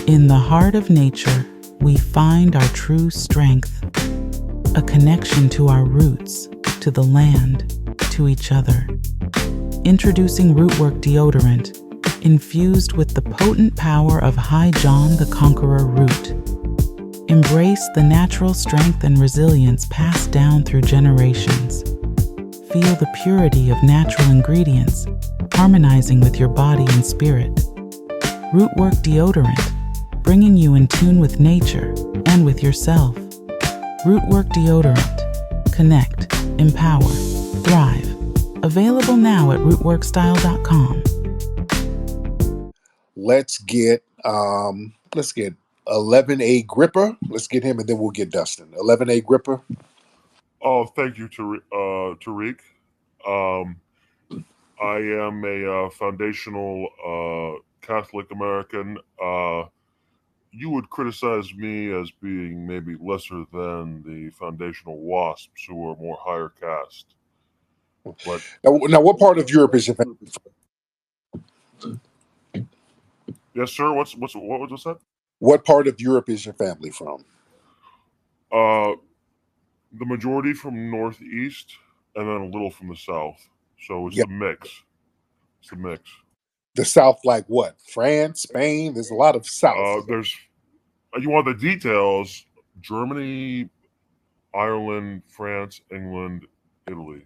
In the heart of nature, we find our true strength, a connection to our roots, to the land, to each other. Introducing Rootwork deodorant, infused with the potent power of High John the Conqueror root. Embrace the natural strength and resilience passed down through generations. Feel the purity of natural ingredients, harmonizing with your body and spirit. Rootwork deodorant, bringing you in tune with nature and with yourself. Rootwork deodorant. Connect, empower, thrive. Available now at rootworkstyle.com. Let's get 11A Gripper. Let's get him, and then we'll get Dustin. 11A Gripper. Oh, thank you, Tariq. I am a foundational Catholic American. You would criticize me as being maybe lesser than the foundational WASPs, who are more higher caste. But Now, what part of Europe is your family from? Yes, sir. What was that? What part of Europe is your family from? The majority from northeast, and then a little from the south. So it's a mix. It's a mix. The South, like what? France, Spain? There's a lot of South. You want the details? Germany, Ireland, France, England, Italy.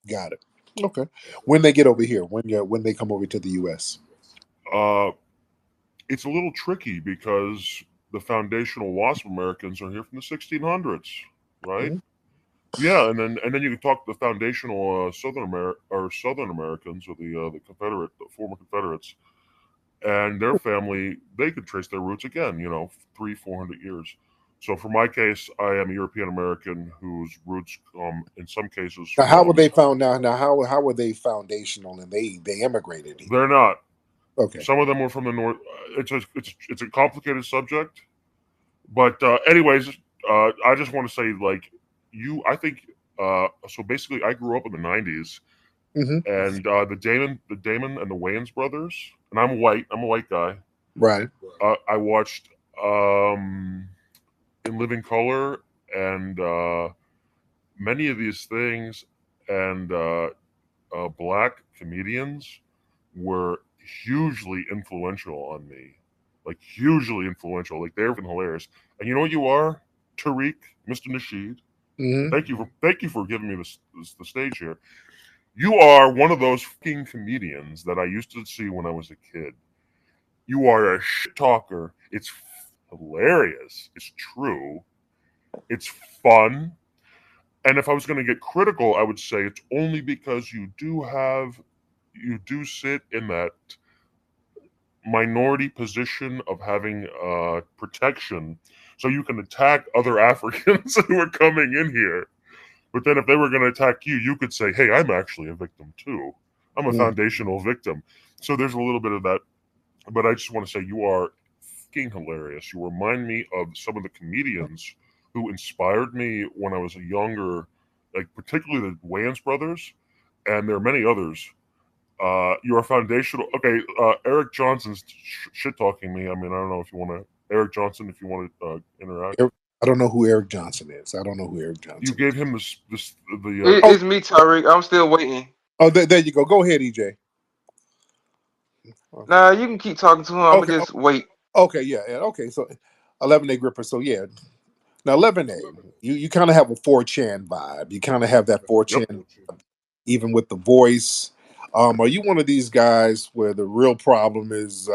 Got it. Okay. When they get over here, when they come over to the U.S. It's a little tricky because the foundational WASP Americans are here from the 1600s, right? Mm-hmm. Yeah, and then you can talk the foundational Southern Americans, or the former Confederates, and their family. They could trace their roots again, 300-400 years. So for my case, I am a European American whose roots in some cases. Now, how were they found? Now, how were they foundational and they immigrated here? They're not. Okay. Some of them were from the north. It's a complicated subject, but anyways, I just want to say, like, I think so. Basically, I grew up in the '90s, mm-hmm. and the Damon and the Wayans brothers, and I'm a white guy, right? I watched In Living Color and many of these things, and black comedians were hugely influential on me, like hugely influential. Like, they're hilarious. And you know what you are, Tariq, Mr. Nasheed. Mm-hmm. Thank you for giving me the stage here. You are one of those fucking comedians that I used to see when I was a kid. You are a shit talker. It's hilarious. It's true. It's fun. And if I was going to get critical, I would say it's only because you do sit in that minority position of having protection, so you can attack other Africans who are coming in here. But then if they were going to attack you, you could say, hey, I'm actually a victim too. I'm a foundational victim. So there's a little bit of that. But I just want to say, you are fucking hilarious. You remind me of some of the comedians who inspired me when I was younger, like particularly the Wayans brothers, and there are many others. You are foundational. Okay, Eric Johnson's shit-talking me. I mean, I don't know if you want to... Eric Johnson, if you want to interact. I don't know who Eric Johnson is. You gave him the... It's me, Tariq. I'm still waiting. Oh, there you go. Go ahead, EJ. Okay. Nah, you can keep talking to him. I'm going to just wait. Okay, yeah. Okay, so 11A Gripper. So, yeah. Now, 11A, you kind of have a 4chan vibe. You kind of have that 4chan, even with the voice. Are you one of these guys where the real problem is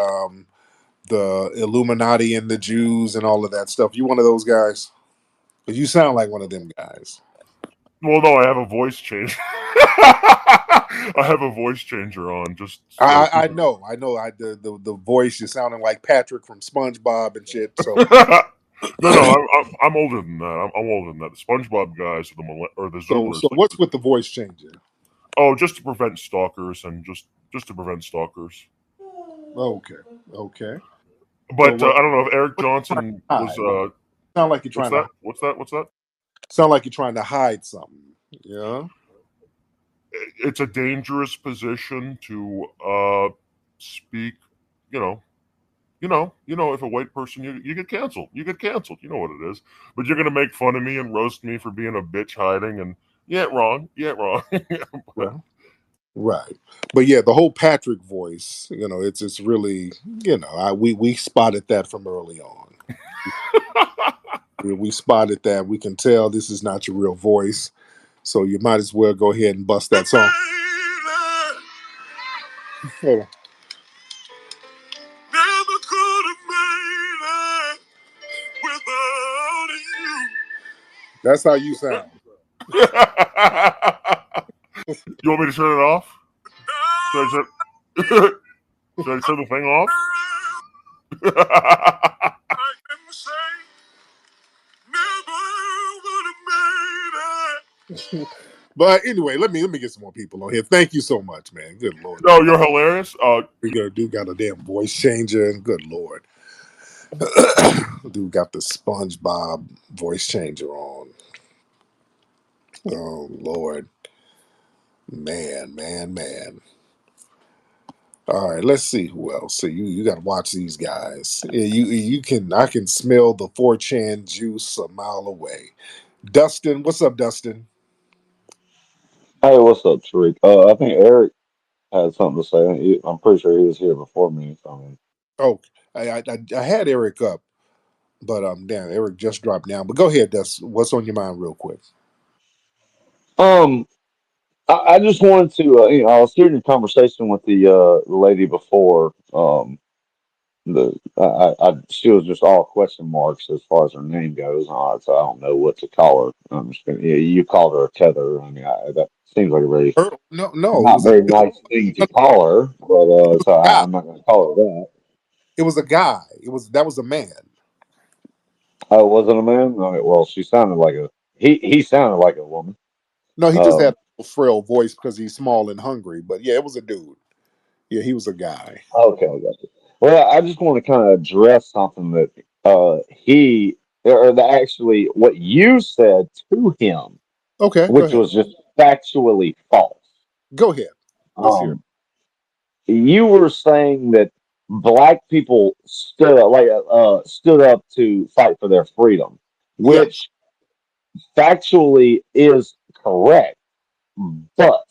the Illuminati and the Jews and all of that stuff? You one of those guys? Because you sound like one of them guys. Well, no, I have a voice changer. I have a voice changer on. Just so I know. The voice, you're sounding like Patrick from SpongeBob and shit. So no, I'm older than that. I'm older than that. The SpongeBob guys are the Zoomers. So what's with the voice changer? Oh, just to prevent stalkers, and just to prevent stalkers. Okay. But I don't know if Eric Johnson was. Sound like you're trying to. What's that? Sound like you're trying to hide something. Yeah. It's a dangerous position to speak. you know, if a white person, you get canceled. You get canceled. You know what it is. But you're gonna make fun of me and roast me for being a bitch hiding, and you ain't wrong. You ain't wrong. Well, right. But yeah, the whole Patrick voice, it's really, we spotted that from early on. We spotted that. We can tell this is not your real voice. So you might as well go ahead and bust that song. Hold on. Never could have made it without you. That's how you sound. You want me to turn it off? Should I turn the thing off? I can say never would have made it. But anyway, let me get some more people on here. Thank you so much, man. Good Lord. No, you're hilarious. We got a damn voice changer. Good Lord. Dude got the SpongeBob voice changer on. Oh Lord. Man. All right, let's see who else. So you got to watch these guys. Yeah, I can smell the 4chan juice a mile away. Dustin, what's up, Dustin? Hey, what's up, Tariq? I think Eric had something to say. I'm pretty sure he was here before me. Oh, I had Eric up, but damn, Eric just dropped down. But go ahead, Dustin. What's on your mind, real quick? Um, I just wanted to, I was hearing a conversation with the lady before. She was just all question marks as far as her name goes. So I don't know what to call her. Yeah, you called her a tether. I mean, that seems like a very No, not very nice thing to call her, but so guy. I'm not going to call her that. It was a guy. That was a man. Oh, was it a man? Okay, well, she sounded like he sounded like a woman. No, he just had Um, a frail voice because he's small and hungry. But yeah, it was a dude. Yeah, he was a guy. okay, I got you. Well, I just want to kind of address something that he or actually what you said to him, Okay, go which ahead. was just factually false. Go ahead. Let's hear it. Um, you were saying that black people stood up to fight for their freedom, Yep. which factually is correct. But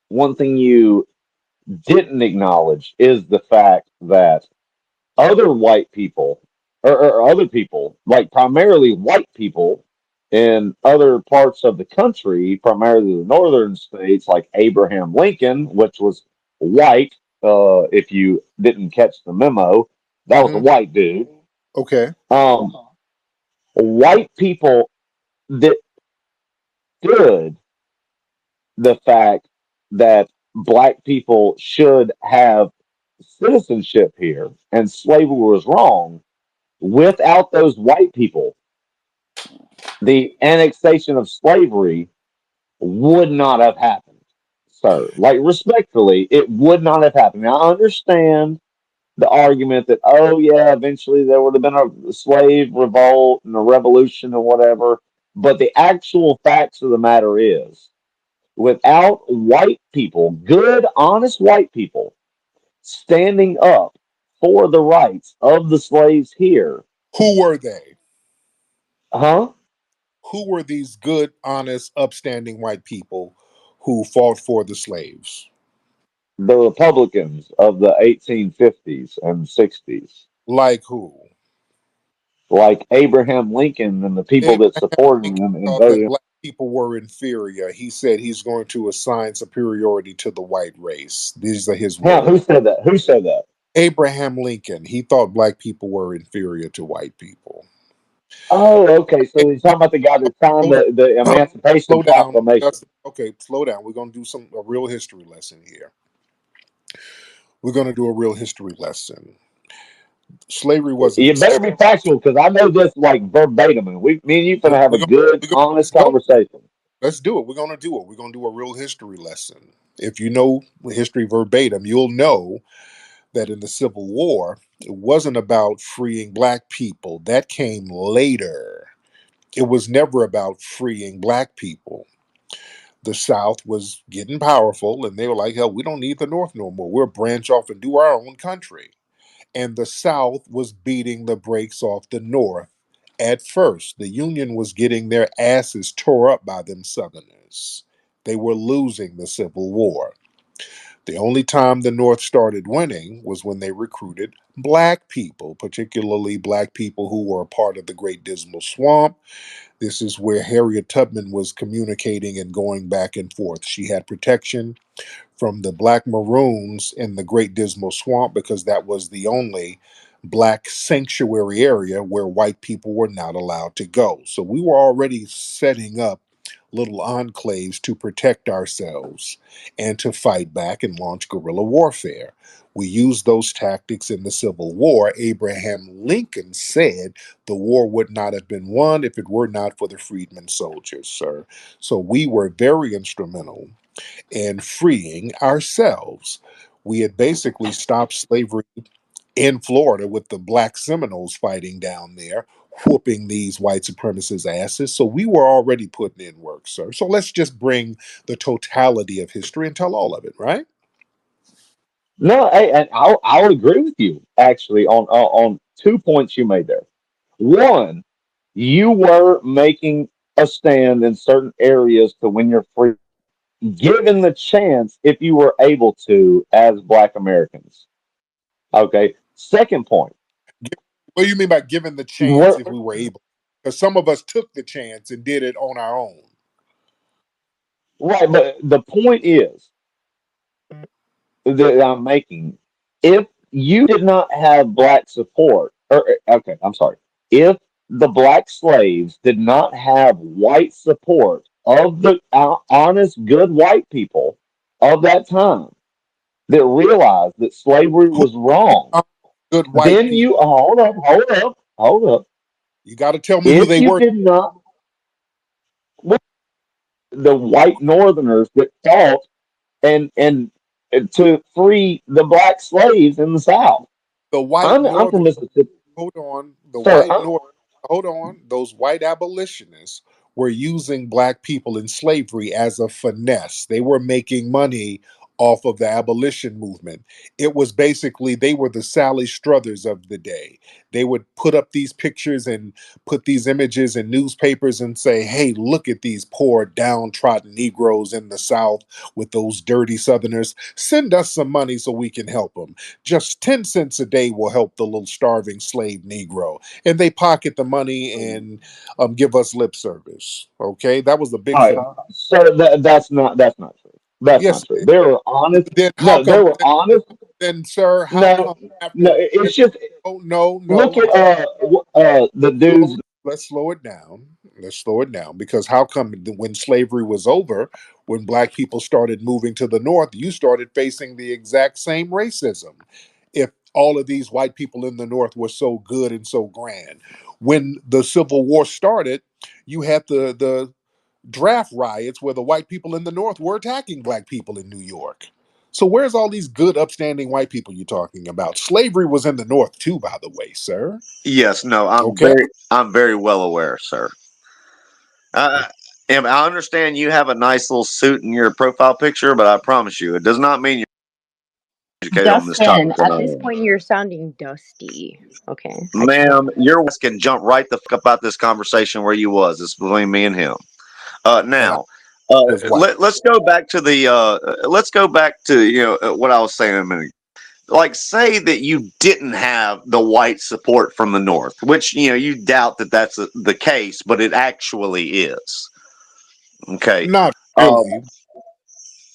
one thing you didn't acknowledge is the fact that other white people or other people, like primarily white people in other parts of the country, primarily the northern states, like Abraham Lincoln, which was white. If you didn't catch the memo, that was a Hmm. white dude. Okay. Um, White people that stood the fact that black people should have citizenship here and slavery was wrong. Without those white people, the annexation of slavery would not have happened, sir. Like, respectfully, it would not have happened. Now, I understand the argument that, oh, yeah, eventually there would have been a slave revolt and a revolution or whatever. But the actual facts of the matter is, without white people, good, honest white people, standing up for the rights of the slaves here, Who were they? huh? Who were these good, honest, upstanding white people who fought for the slaves? The Republicans of the 1850s and 60s, Like who? like Abraham Lincoln and the people that Abraham supported Lincoln him and thought that voted. black people were inferior. He said he's going to assign superiority to the white race. These are his Hell, words. who said that? Who said that? Abraham Lincoln, he thought black people were inferior to white people. Oh, okay. So he's talking about the guy that signed Slow the down. Emancipation Slow down. Proclamation. Okay, slow down. We're going to do a real history lesson here. We're going to do a real history lesson. Slavery wasn't. You better be factual because I know this like verbatim, and me and you We're gonna have a gonna, good, let's honest go. conversation. Let's do it. We're going to do it. We're going to do a real history lesson. If you know history verbatim, you'll know that in the Civil War, it wasn't about freeing black people. That came later. It was never about freeing black people. The South was getting powerful, and they were like, hell, we don't need the North no more. We'll branch off and do our own country. and the South was beating the brakes off the North. At first, the Union was getting their asses tore up by them Southerners. They were losing the Civil War. The only time the North started winning was when they recruited black people, particularly black people who were a part of the Great Dismal Swamp. This is where Harriet Tubman was communicating and going back and forth. She had protection from the black maroons in the Great Dismal Swamp because that was the only black sanctuary area where white people were not allowed to go. So we were already setting up little enclaves to protect ourselves and to fight back and launch guerrilla warfare. We used those tactics in the Civil War. Abraham Lincoln said the war would not have been won if it were not for the freedmen soldiers, sir. So we were very instrumental and freeing ourselves. We had basically stopped slavery in Florida with the black Seminoles fighting down there, whooping these white supremacist asses. So we were already putting in work, sir. So let's just bring the totality of history and tell all of it, right? No, and I would agree with you actually on 2 points you made there. One, you were making a stand in certain areas to win your free, given the chance if you were able to as Black Americans. Okay. Second point, What do you mean by giving the you chance were if we were able? Because some of us took the chance and did it on our own. right, but the point is that I'm making, if you did not have black support, or okay, I'm sorry, if the black slaves did not have white support of the honest, good white people of that time that realized that slavery Who was wrong, are good white then people? you hold up. You got to tell me who If they you were. did not, the white Northerners that fought and to free the black slaves in the South. The white I'm Northern from Mississippi, hold on, the sir. white North, hold on, those white abolitionists were using black people in slavery as a finesse. They were making money off of the abolition movement. It was basically, they were the Sally Struthers of the day. They would put up these pictures and put these images in newspapers and say, hey, look at these poor downtrodden Negroes in the South with those dirty Southerners. Send us some money so we can help them. Just 10 cents a day will help the little starving slave Negro. And they pocket the money and give us lip service. Okay, that was the big All right, thing. sir. That's not true. That's Yes, not true. They were honest. then how No, they come? were honest. Then, sir, how No, come no. after? It's just Oh, no, look no. at the Slow, dudes. let's slow it down. Let's slow it down because how come when slavery was over, when black people started moving to the north, you started facing the exact same racism? If all of these white people in the north were so good and so grand, when the Civil War started, you had the draft riots where the white people in the north were attacking black people in New York. So where's all these good, upstanding white people you're talking about? Slavery was in the north too, by the way, sir. Yes, no, Okay. I'm very well aware, sir. Uh, and I understand you have a nice little suit in your profile picture, but I promise you, it does not mean you're educated on this topic Dustin, than at I this am. point, you're sounding dusty. Okay, I can't. Ma'am, your ass can jump right the fuck up out this conversation where you was. It's between me and him. And I Now, was white. let's go back to the let's go back to what I was saying a minute. Like, say that you didn't have the white support from the North, which you doubt that that's the case, but it actually is. Okay. Not Um,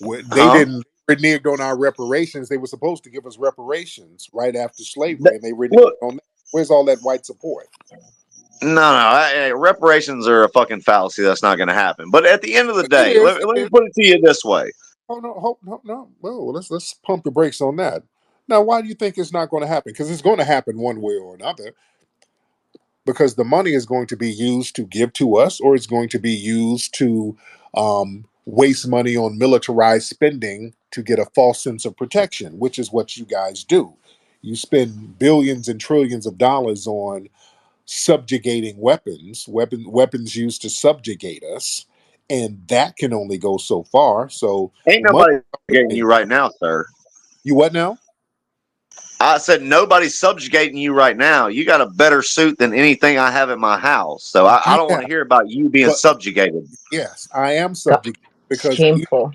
really. They huh? didn't reneged on our reparations. They were supposed to give us reparations right after slavery, Th- and they reneged Look, on that. Where's all that white support? no, reparations are a fucking fallacy. That's not going to happen. But at the end of the It day, is. let It me is. put it to you this way. Oh no! Hope no, no. Well, let's pump the brakes on that. Now, why do you think it's not going to happen? Because it's going to happen one way or another. Because the money is going to be used to give to us, or it's going to be used to waste money on militarized spending to get a false sense of protection, which is what you guys do. You spend billions and trillions of dollars on subjugating weapons used to subjugate us, and that can only go so far. So Ain't money. nobody getting you right now, sir. You what now? I said nobody's subjugating you right now. You got a better suit than anything I have in my house. So I don't want Yeah, to hear about you being but subjugated. yes, I am God, subject because shameful.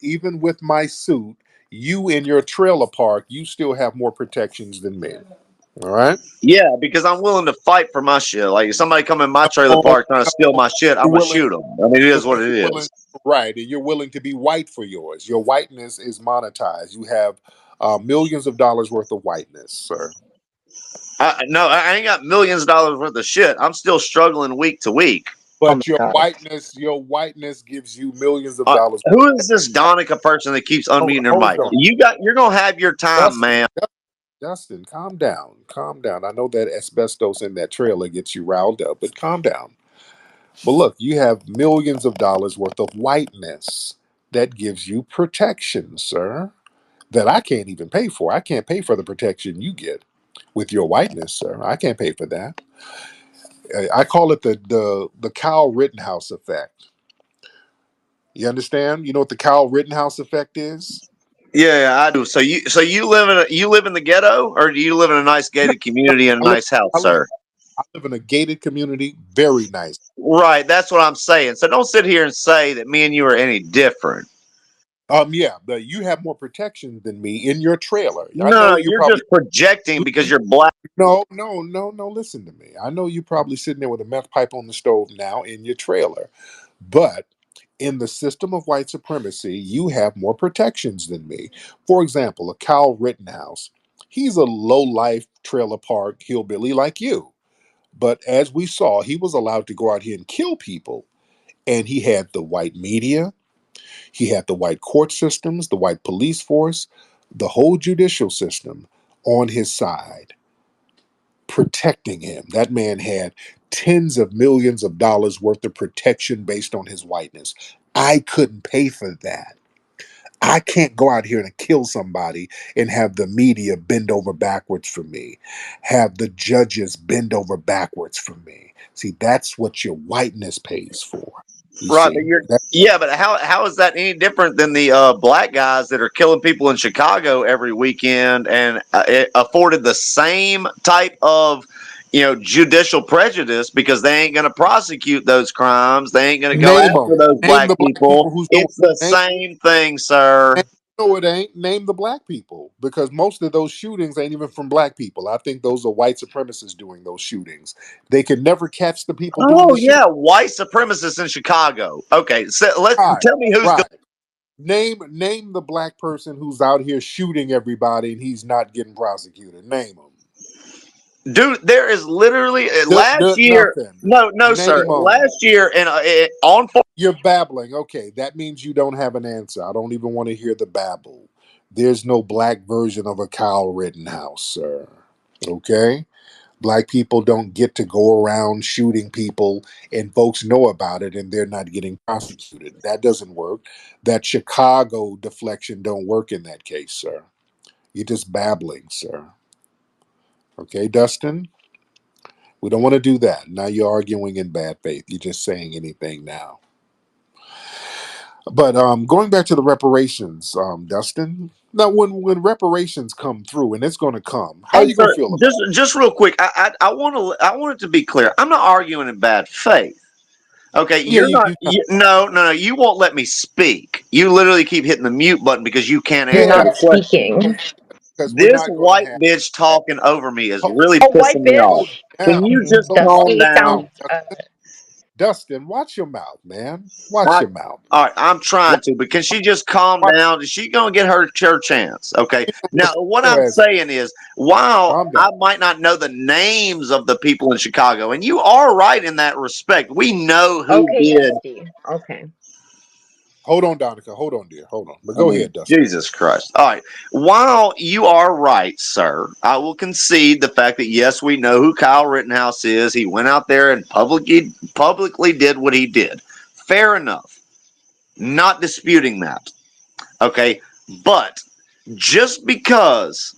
even with my suit, you in your trailer park, you still have more protections than me. All right. Yeah, because I'm willing to fight for my shit. Like if somebody come in my trailer Oh, park trying to steal no, my shit, I'm you're gonna willing. shoot them. I mean, it is But what it you're willing, is. right? And you're willing to be white for yours. Your whiteness is monetized. You have millions of dollars worth of whiteness, sir. No, I ain't got millions of dollars worth of shit. I'm still struggling week to week. Oh my But God. your whiteness gives you millions of dollars. Who is this Donica person that keeps unmuting their Hold mic? on, You're gonna have your time, Dustin. man. Dustin, calm down. Calm down. I know that asbestos in that trailer gets you riled up, but calm down. But look, you have millions of dollars worth of whiteness that gives you protection, sir, that I can't even pay for. I can't pay for the protection you get with your whiteness, sir. I can't pay for that. I call it the Kyle Rittenhouse effect. You understand? You know what the Kyle Rittenhouse effect is? Yeah, I do. So you live in the ghetto, or do you live in a nice No, gated community in a I live, nice house, I live, sir? I live in a gated community, very nice. Right, that's what I'm saying. So don't sit here and say that me and you are any different. Yeah, but you have more protection than me in your trailer. I know No, you you're probably just projecting because you're black. no. Listen to me. I know you probably sitting there with a meth pipe on the stove now in your trailer, but in the system of white supremacy, you have more protections than me. For example, a Kyle Rittenhouse. He's a low life trailer park hillbilly like you, but as we saw, he was allowed to go out here and kill people, and he had the white media. He had the white court systems, the white police force, the whole judicial system on his side, protecting him. That man had tens of millions of dollars worth of protection based on his whiteness. I couldn't pay for that. I can't go out here and kill somebody and have the media bend over backwards for me, have the judges bend over backwards for me. See, that's what your whiteness pays for. You Right, but see, yeah, but how is that any different than the black guys that are killing people in Chicago every weekend and it afforded the same type of judicial prejudice because they ain't going to prosecute those crimes. They ain't going to go name after them. those Name black the black people. people who's doing. It's the Name, same thing, sir. no, it ain't. Name the black people because most of those shootings ain't even from black people. I think those are white supremacists doing those shootings. They can never catch the people doing Oh the shooting. yeah, white supremacists in Chicago. Okay, so let's Right, tell me who's doing. right. Name the black person who's out here shooting everybody and he's not getting prosecuted. Name them. Dude, there is literally last year. Nothing. No, sir. Name them. Last year, and on You're babbling. Okay, that means you don't have an answer. I don't even want to hear the babble. There's no black version of a Kyle Rittenhouse, sir. Okay? Black people don't get to go around shooting people and folks know about it and they're not getting prosecuted. That doesn't work. That Chicago deflection don't work in that case, sir. You're just babbling, sir. Okay, Dustin? We don't want to do that. Now you're arguing in bad faith. You're just saying anything now. But going back to the reparations, Dustin. Now, when reparations come through, and it's going to come, how Hey, you going to sir, feel about just real quick, I want it to be clear. I'm not arguing in bad faith. Okay, it? Yeah, you're not. you No. You won't let me speak. You literally keep hitting the mute button because you can't You're answer yeah, the not question. speaking. because we're This not going to white have bitch that. talking over me is Hold, really Oh, pissing white me hold off. bitch. Can down. you just calm Dusty down? sounds. Dustin, watch your mouth, man. Watch I, your mouth. all right, I'm Watch, trying to, but can she just calm watch. down? Is she gonna get her chance? Okay. Now, what Your I'm ass. saying is, while Calm I down. might not know the names of the people in Chicago, and you are right in that respect, we know who Okay, did. Dusty. Okay. Hold on, Donica. Hold on, dear. Hold on. But I go mean, ahead, Dustin. Jesus Christ. All right. While you are right, sir, I will concede the fact that yes, we know who Kyle Rittenhouse is. He went out there and publicly did what he did. Fair enough. Not disputing that. Okay. But just because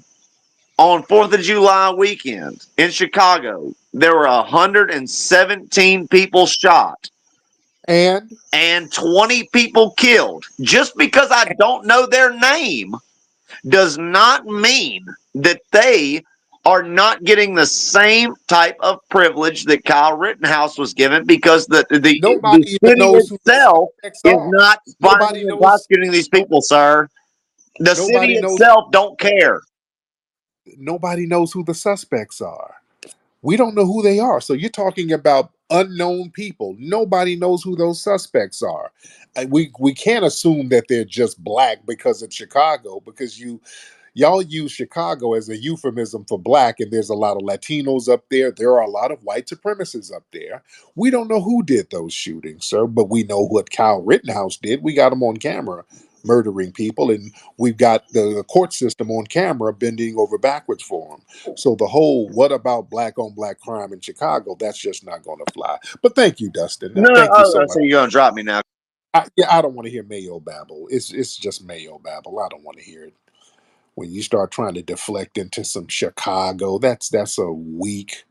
on 4th of July weekend in Chicago, there were 117 people shot And and 20 people killed, just because I don't know their name, does not mean that they are not getting the same type of privilege that Kyle Rittenhouse was given, because the Nobody even city knows who the itself suspects is are. not finding Nobody and knows. prosecuting these people, sir. The city Nobody knows. itself don't care. Nobody knows who the suspects are. We don't know who they are. So you're talking about unknown people. Nobody knows who those suspects are. We can't assume that they're just black because it's Chicago, because y'all use Chicago as a euphemism for black, and there's a lot of Latinos up there. There are a lot of white supremacists up there. We don't know who did those shootings, sir, but we know what Kyle Rittenhouse did. We got him on camera murdering people, and we've got the court system on camera bending over backwards for him. So the whole "what about black on black crime in Chicago?" that's just not going to fly. But thank you, Dustin. No, Thank you so so much. you're gonna drop me now? I don't want to hear Mayo babble. It's just Mayo babble. I don't want to hear it. When you start trying to deflect into some Chicago, that's a weak,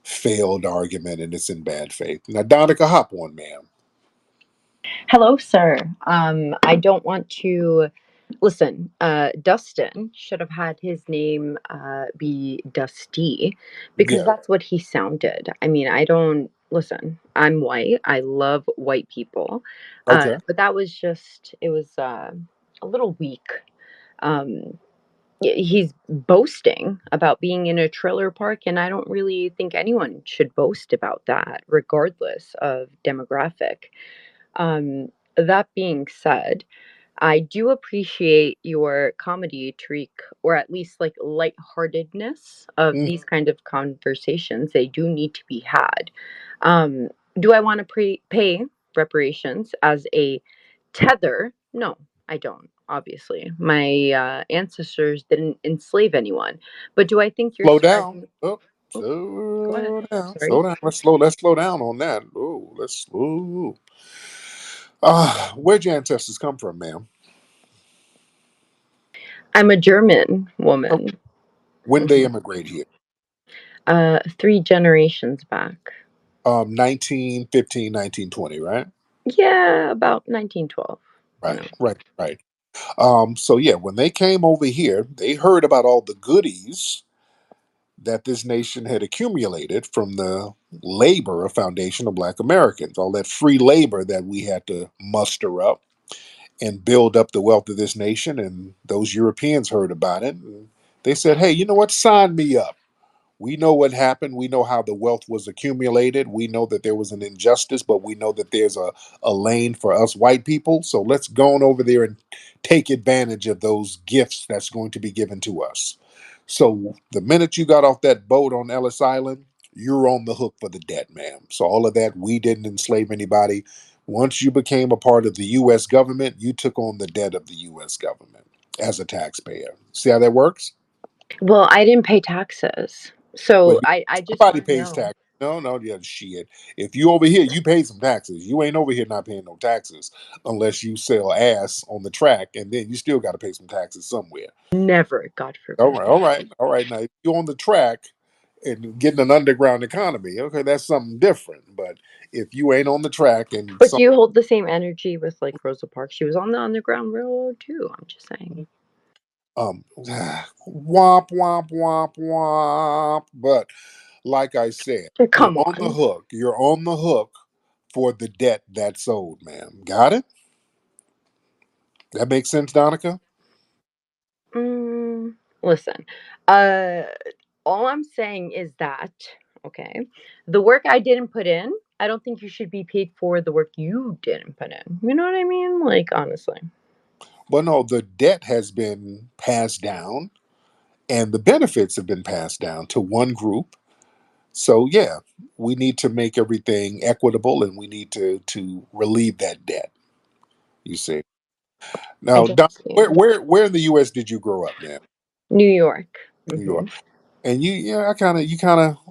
failed argument, and it's in bad faith. Now, Donica, hop on, ma'am. Hello, sir. I don't want to listen. Dustin should have had his name be Dusty, because Yeah. that's what he sounded. I mean, I don't listen. I'm white. I love white people, Okay. but that was just it was a little weak. Um, he's boasting about being in a trailer park, and I don't really think anyone should boast about that, regardless of demographic. That being said, I do appreciate your comedy, Tariq, or at least like lightheartedness of Mm. these kind of conversations. They do need to be had. Um, do I want to pay reparations as a tether? No, I don't. Obviously, my ancestors didn't enslave anyone. But do I think your Slow down. argument? Oh, Oh, go ahead. slow down. Slow Sorry. down. Let's slow down on that. Oh, let's slow. Where'd your ancestors come from, ma'am? I'm a German woman. Okay. When they immigrate here? 3 generations back. 1915, 1920, right? Yeah, about 1912. You Right, know. right. So yeah, when they came over here, they heard about all the goodies that this nation had accumulated from the labor foundation of Black Americans, all that free labor that we had to muster up and build up the wealth of this nation. And those Europeans heard about it. And they said, "Hey, you know what? Sign me up. We know what happened. We know how the wealth was accumulated. We know that there was an injustice, but we know that there's a lane for us white people. So let's go on over there and take advantage of those gifts that's going to be given to us." So the minute you got off that boat on Ellis Island, you're on the hook for the debt, ma'am. So all of that, we didn't enslave anybody. Once you became a part of the U.S. government, you took on the debt of the U.S. government as a taxpayer. See how that works? Well, I didn't pay taxes. Well, So I just somebody want to pays know. tax. No, yeah, shit. If you over here, you pay some taxes. You ain't over here not paying no taxes unless you sell ass on the track, and then you still got to pay some taxes somewhere. Never, God All forbid. right, all right. Now, if you're on the track and getting an underground economy, okay, that's something different. But if you ain't on the track and But some, do you hold the same energy with like Rosa Parks? She was on the Underground Railroad too. I'm just saying. womp womp womp womp. But like I said, you're Come on the on. hook. You're on the hook for the debt that's owed, ma'am. Got it? That makes sense, Donica? Listen, uh, all I'm saying is that, okay, the work I didn't put in, I don't think you should be paid for the work you didn't put in. You know what I mean? Like, honestly. Well, no, the debt has been passed down and the benefits have been passed down to one group. So yeah, we need to make everything equitable and we need to relieve that debt. You see. I Now, guess, Don, yeah. where in the US did you grow up, man? New York. New York. Hmm. And yeah,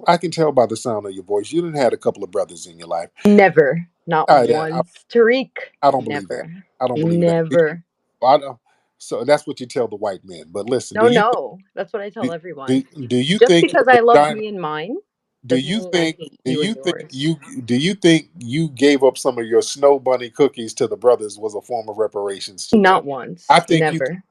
I can tell by the sound of your voice, you didn't had a couple of brothers in your life. Never. Not Yeah, once. Tariq. I don't believe that. Never. I don't believe that. Never. I don't, so that's what you tell the white men. But listen, No, no. That's what I do, tell everyone. do you Just think because the I love vagina? me and mine Do doesn't you mean I think? hate Do you you and think yours. you? Do you think you gave up some of your snow bunny cookies to the brothers was a form of reparations to them? Not once. I think you. Never.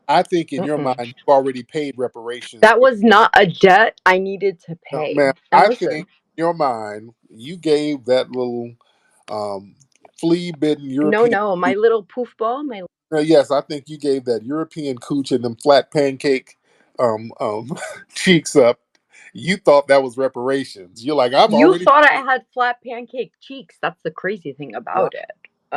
I think in your mind Mm-mm. you've already paid reparations. That was not a debt I needed to No, pay. ma'am. And I think in listen, your mind you gave that little um, flea-bitten no, European. no, my little poof ball, my Yes, I think you gave that European cooch and them flat pancake cheeks up. You thought that was reparations. You're like, I've you already thought I paid. had flat pancake cheeks. That's the crazy thing Right, about it.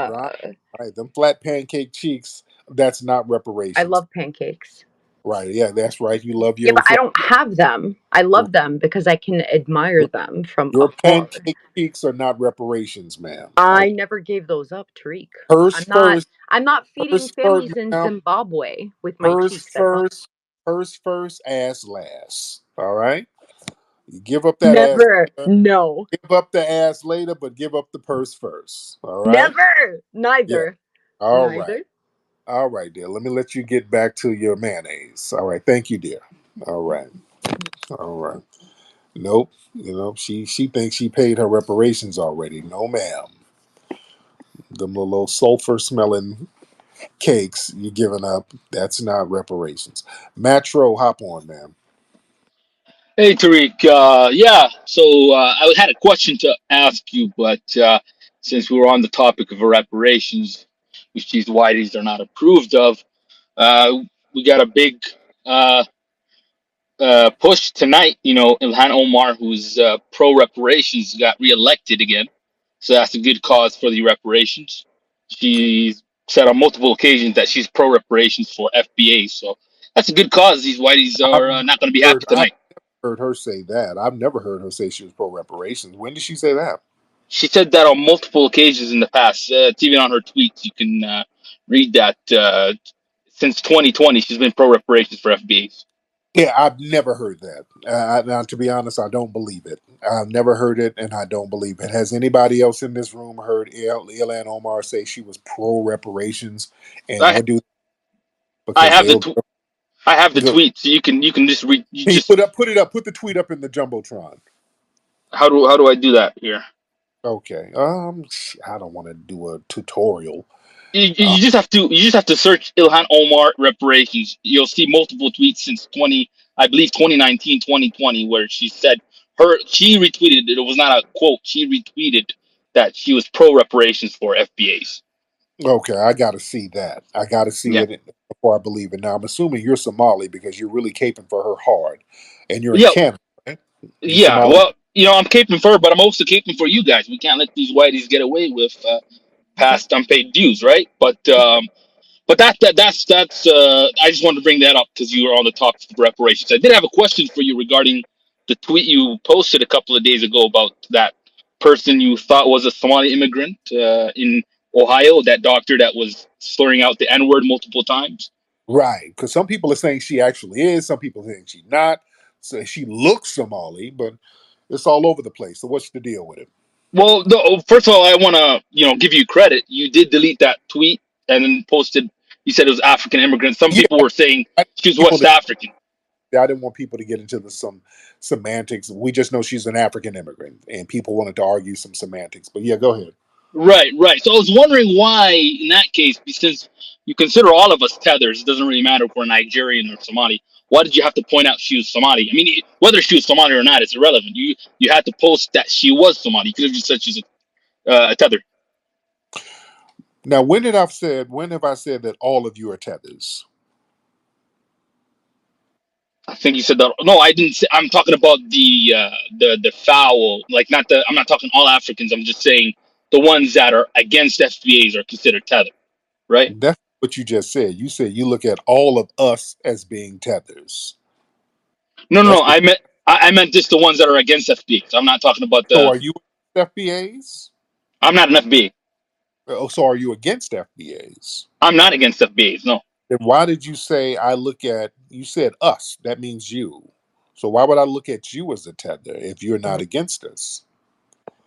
right, right. Them flat pancake cheeks. That's not I reparations. love pancakes. Right. Yeah, that's right. You love Yeah, your but I flat. don't have them. I love them because I can admire them from Your afar. pancake cheeks are not reparations, ma'am. I Okay. never gave those up, Tariq. Purse I'm not first. I'm not feeding Purse first, families in ma'am. Zimbabwe with my Purse cheeks. That's not first. Purse first. Ass last. All right. You give up that ass. never. No. Give up the ass later, but give up the purse first. All right. Never. Yeah. Neither. All right. Neither. All right, dear. Let me let you get back to your mayonnaise. All right. Thank you, dear. All right. All right. Nope. She thinks she paid her reparations already. No, ma'am. Them little sulfur smelling cakes you giving up. That's not reparations. Matro, hop on, ma'am. Hey Tariq, yeah. So I had a question to ask you, but since we were on the topic of reparations, which these whiteys are not approved of, uh, we got a big uh, push tonight. You know, Ilhan Omar, who's pro reparations, got reelected again, so that's a good cause for the reparations. She's said on multiple occasions that she's pro reparations for FBAs, so that's a good cause. These whiteys I've are never not going to be heard happy tonight. her say that. I've never heard her say she was pro reparations. When did she say that? She said that on multiple occasions in the past. It's even on her tweets. You can read that. Since 2020, she's been pro reparations for FBAs. Yeah, I've never heard that. Now, to be honest, I don't believe it. I've never heard it, and I don't believe it. Has anybody else in this room heard Ilan Omar say she was pro reparations? And I what do I because have they the were tw- I have the go, tweet, so you can just read. You can you just put it up, put the tweet up in the jumbotron. how do I do that here? Okay. I don't want to do a tutorial. Uh, You just have to search Ilhan Omar reparations. You'll see multiple tweets since 20, I believe 2019, 2020, where she said she retweeted it. It was not a quote. She retweeted that she was pro reparations for FBAs. okay, I got to see that. I got to see Yeah. it before I believe it. Now, I'm assuming you're Somali because you're really caping for her hard, and you're in Yeah. Canada, right? You Yeah. Somali? Well, I'm caping for her, but I'm also caping for you guys. We can't let these whiteys get away with Okay. past unpaid dues, right? But that's I just wanted to bring that up because you were on the topic of reparations. I did have a question for you regarding the tweet you posted a couple of days ago about that person you thought was a Somali immigrant in Ohio, that doctor that was slurring out the N word multiple times. Right, because some people are saying she actually is. Some people think she's not. So she looks Somali, but it's all over the place. So what's the deal with it? Well, no, first of all, I want to give you credit. You did delete that tweet and then posted. You said it was African immigrant. Some Yeah, people were saying I didn't she was want people West to. African. I didn't want people to get into some semantics. We just know she's an African immigrant, and people wanted to argue some semantics. But yeah, go ahead. Right, right. So I was wondering why, in that case, since you consider all of us tethers, it doesn't really matter if we're Nigerian or Somali. Why did you have to point out she was Somali? I mean, whether she was Somali or not, it's irrelevant. You had to post that she was Somali. You could have just said she's a tether. Now, when have I said that all of you are tethers? I think you said that. No, I didn't. I'm talking about the foul. Like not the. I'm not talking all Africans. I'm just saying the ones that are against FBAs are considered tether, right? That's what you just said. You said you look at all of us as being tethers. No, no, That's no. what. I meant just the ones that are against FBAs. I'm not talking about So the. are you FBAs? I'm not an FBA. Oh, so are you against FBAs? I'm not against FBAs. No. Then why did you say I look at? You said us. That means you. So why would I look at you as a tether if you're not against us?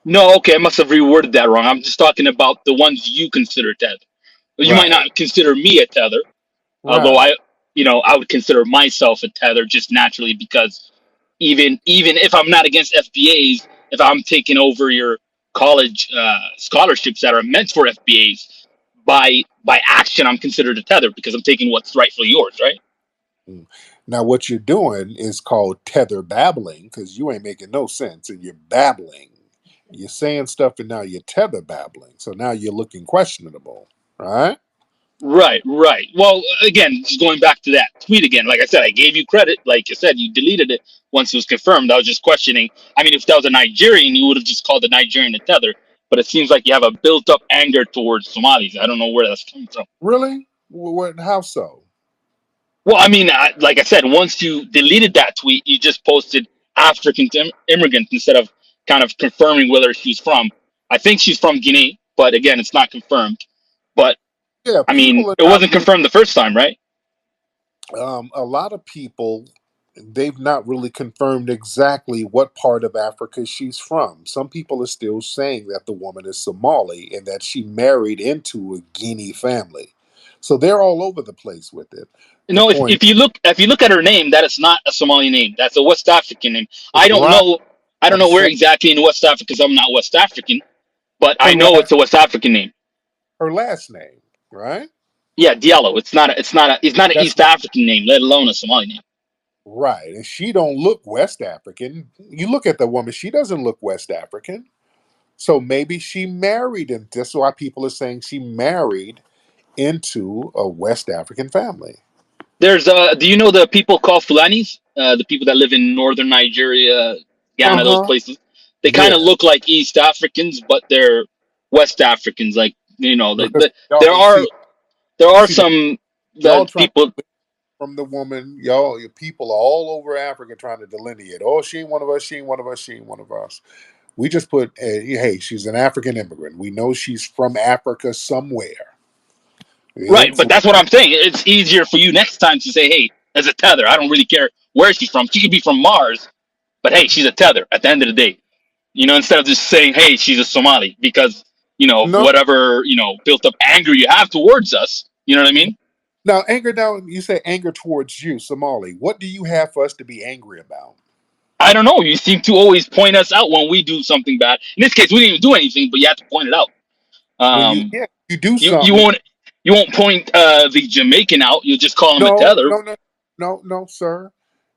No, okay, I must have reworded that wrong. I'm just talking about the ones you consider tether. You might Right. not consider me a tether, although Right. I would consider myself a tether just naturally because even if I'm not against FBAs, if I'm taking over your college scholarships that are meant for FBAs, by action, I'm considered a tether because I'm taking what's rightfully yours, right? Now, what you're doing is called tether babbling because you ain't making no sense and you're babbling. You're saying stuff and now you're tether babbling. So now you're looking questionable, right? Right, right. Well, again, just going back to that tweet again, like I said, I gave you credit. Like I said, you deleted it once it was confirmed. I was just questioning. I mean, if that was a Nigerian, you would have just called the Nigerian a tether. But it seems like you have a built up anger towards Somalis. I don't know where that's coming from. Really? What? How so? Well, I mean, like I said, once you deleted that tweet, you just posted African immigrant instead of kind of confirming whether she's from. I think she's from Guinea, but again, it's not confirmed. But Yeah, I mean, people are it not wasn't really. confirmed the first time, right? A lot of people, they've not really confirmed exactly what part of Africa she's from. Some people are still saying that the woman is Somali and that she married into a Guinea family. So they're all over the place with it. The No, point, if you look at her name, that is not a Somali name. That's a West African name. right? I don't I'm know where saying exactly in West Africa because I'm not West African, but her I know it's last a West African name. her last name, right? Yeah, Diallo. It's not an That's East African name, let alone a Somali name. right. And she don't look West African. You look at the woman, she doesn't look West African. So maybe she married, and that's why people are saying she married into a West African family. There's do you know the people called Fulanis? The people that live in northern Nigeria, Uh Ghana, those huh. places. They kind of Yeah, look like East Africans, but they're West Africans. Like because there y'all are you see that some y'all trying people. to from the woman, y'all your people all over Africa trying to delineate. Oh, she ain't one of us. She ain't one of us. She ain't one of us. We just put, hey, she's an African immigrant. We know she's from Africa somewhere. It Right, ain't but Fl- that's what I'm saying. It's easier for you next time to say, "Hey, as a tether, I don't really care where she's from. She could be from Mars, but hey, she's a tether." At the end of the day, instead of just saying, "Hey, she's a Somali," because no. whatever built up anger you have towards us. You know what I mean? Now, anger. Now, you say anger towards you, Somali. What do you have for us to be angry about? I don't know. You seem to always point us out when we do something bad. In this case, we didn't even do anything, but you have to point it out. When Um, you do you something. won't point the Jamaican out. You'll just call him a No, tether. no, no, no, sir.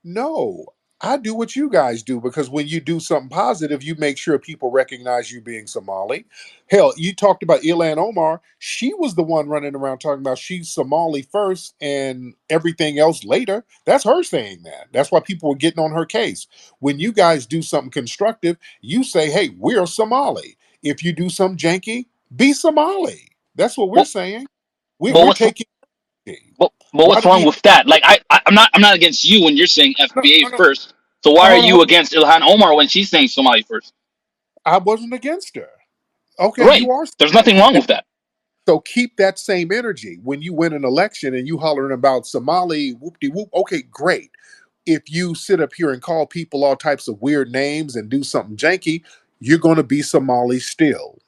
No. I do what you guys do because when you do something positive, you make sure people recognize you being Somali. Hell, you talked about Ilan Omar. She was the one running around talking about she's Somali first and everything else later. That's her saying that. That's why people were getting on her case. When you guys do something constructive, you say, hey, we're Somali. If you do something janky, be Somali. That's what we're Well, saying. but We're taking. Why what's do wrong we with that? Like I'm not against you when you're saying no, FBA no, no. first. So why are Hold on, hold you on. against Ilhan Omar when she's saying Somali first? I wasn't against her. Okay, you Right. are There's saying nothing wrong that. with that. So keep that same energy when you win an election and you hollering about Somali whoop de whoop. Okay, great. If you sit up here and call people all types of weird names and do something janky, you're going to be Somali still,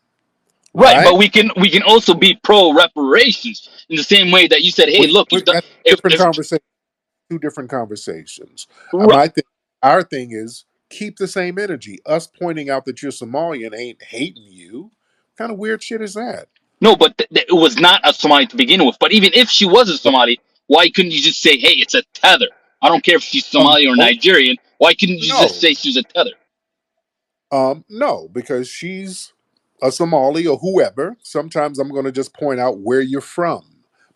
Right, but right? we can also be pro reparations in the same way that you said, hey, look, That's different if conversation. Two different conversations. right, My thing, our thing is keep the same energy. Us pointing out that you're Somalian ain't hating you. What kind of weird shit is that? no, but it was not a Somali to begin with. But even if she was a Somali, why couldn't you just say, hey, it's a tether? I don't care if she's Somali or No, Nigerian. Why couldn't you just no. say she's a tether? No, because she's a Somali or whoever. Sometimes I'm going to just point out where you're from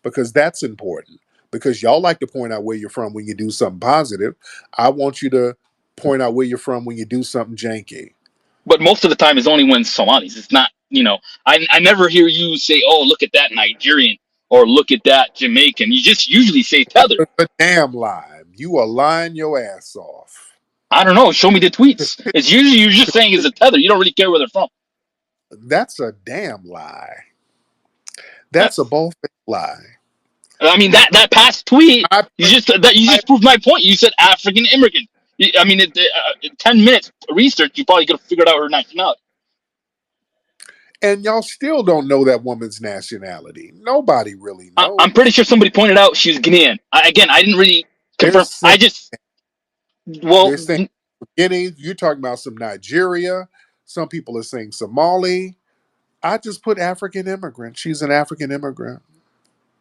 because that's important. Because y'all like to point out where you're from when you do something positive. I want you to point out where you're from when you do something janky. But most of the time, it's only when Somalis. It's not, I never hear you say, oh, look at that Nigerian or look at that Jamaican. You just usually say tether. It's a damn lie. You are lying your ass off. I don't know. Show me the tweets. It's usually you're just saying it's a tether. You don't really care where they're from. That's a damn lie. That's a That's bullshit lie. I mean Now, that past tweet, I, you I just proved my point. You said African immigrant. I mean, in 10 minutes research, you probably could have figured out her nationality. and y'all still don't know that woman's nationality. Nobody really I'm knows. pretty sure somebody pointed out she was Guinean. Again, I didn't really They're confirm. saying Well, they're saying Guinea. You're talking about some Nigeria. Some people are saying Somali. I just put African immigrant. She's an African immigrant.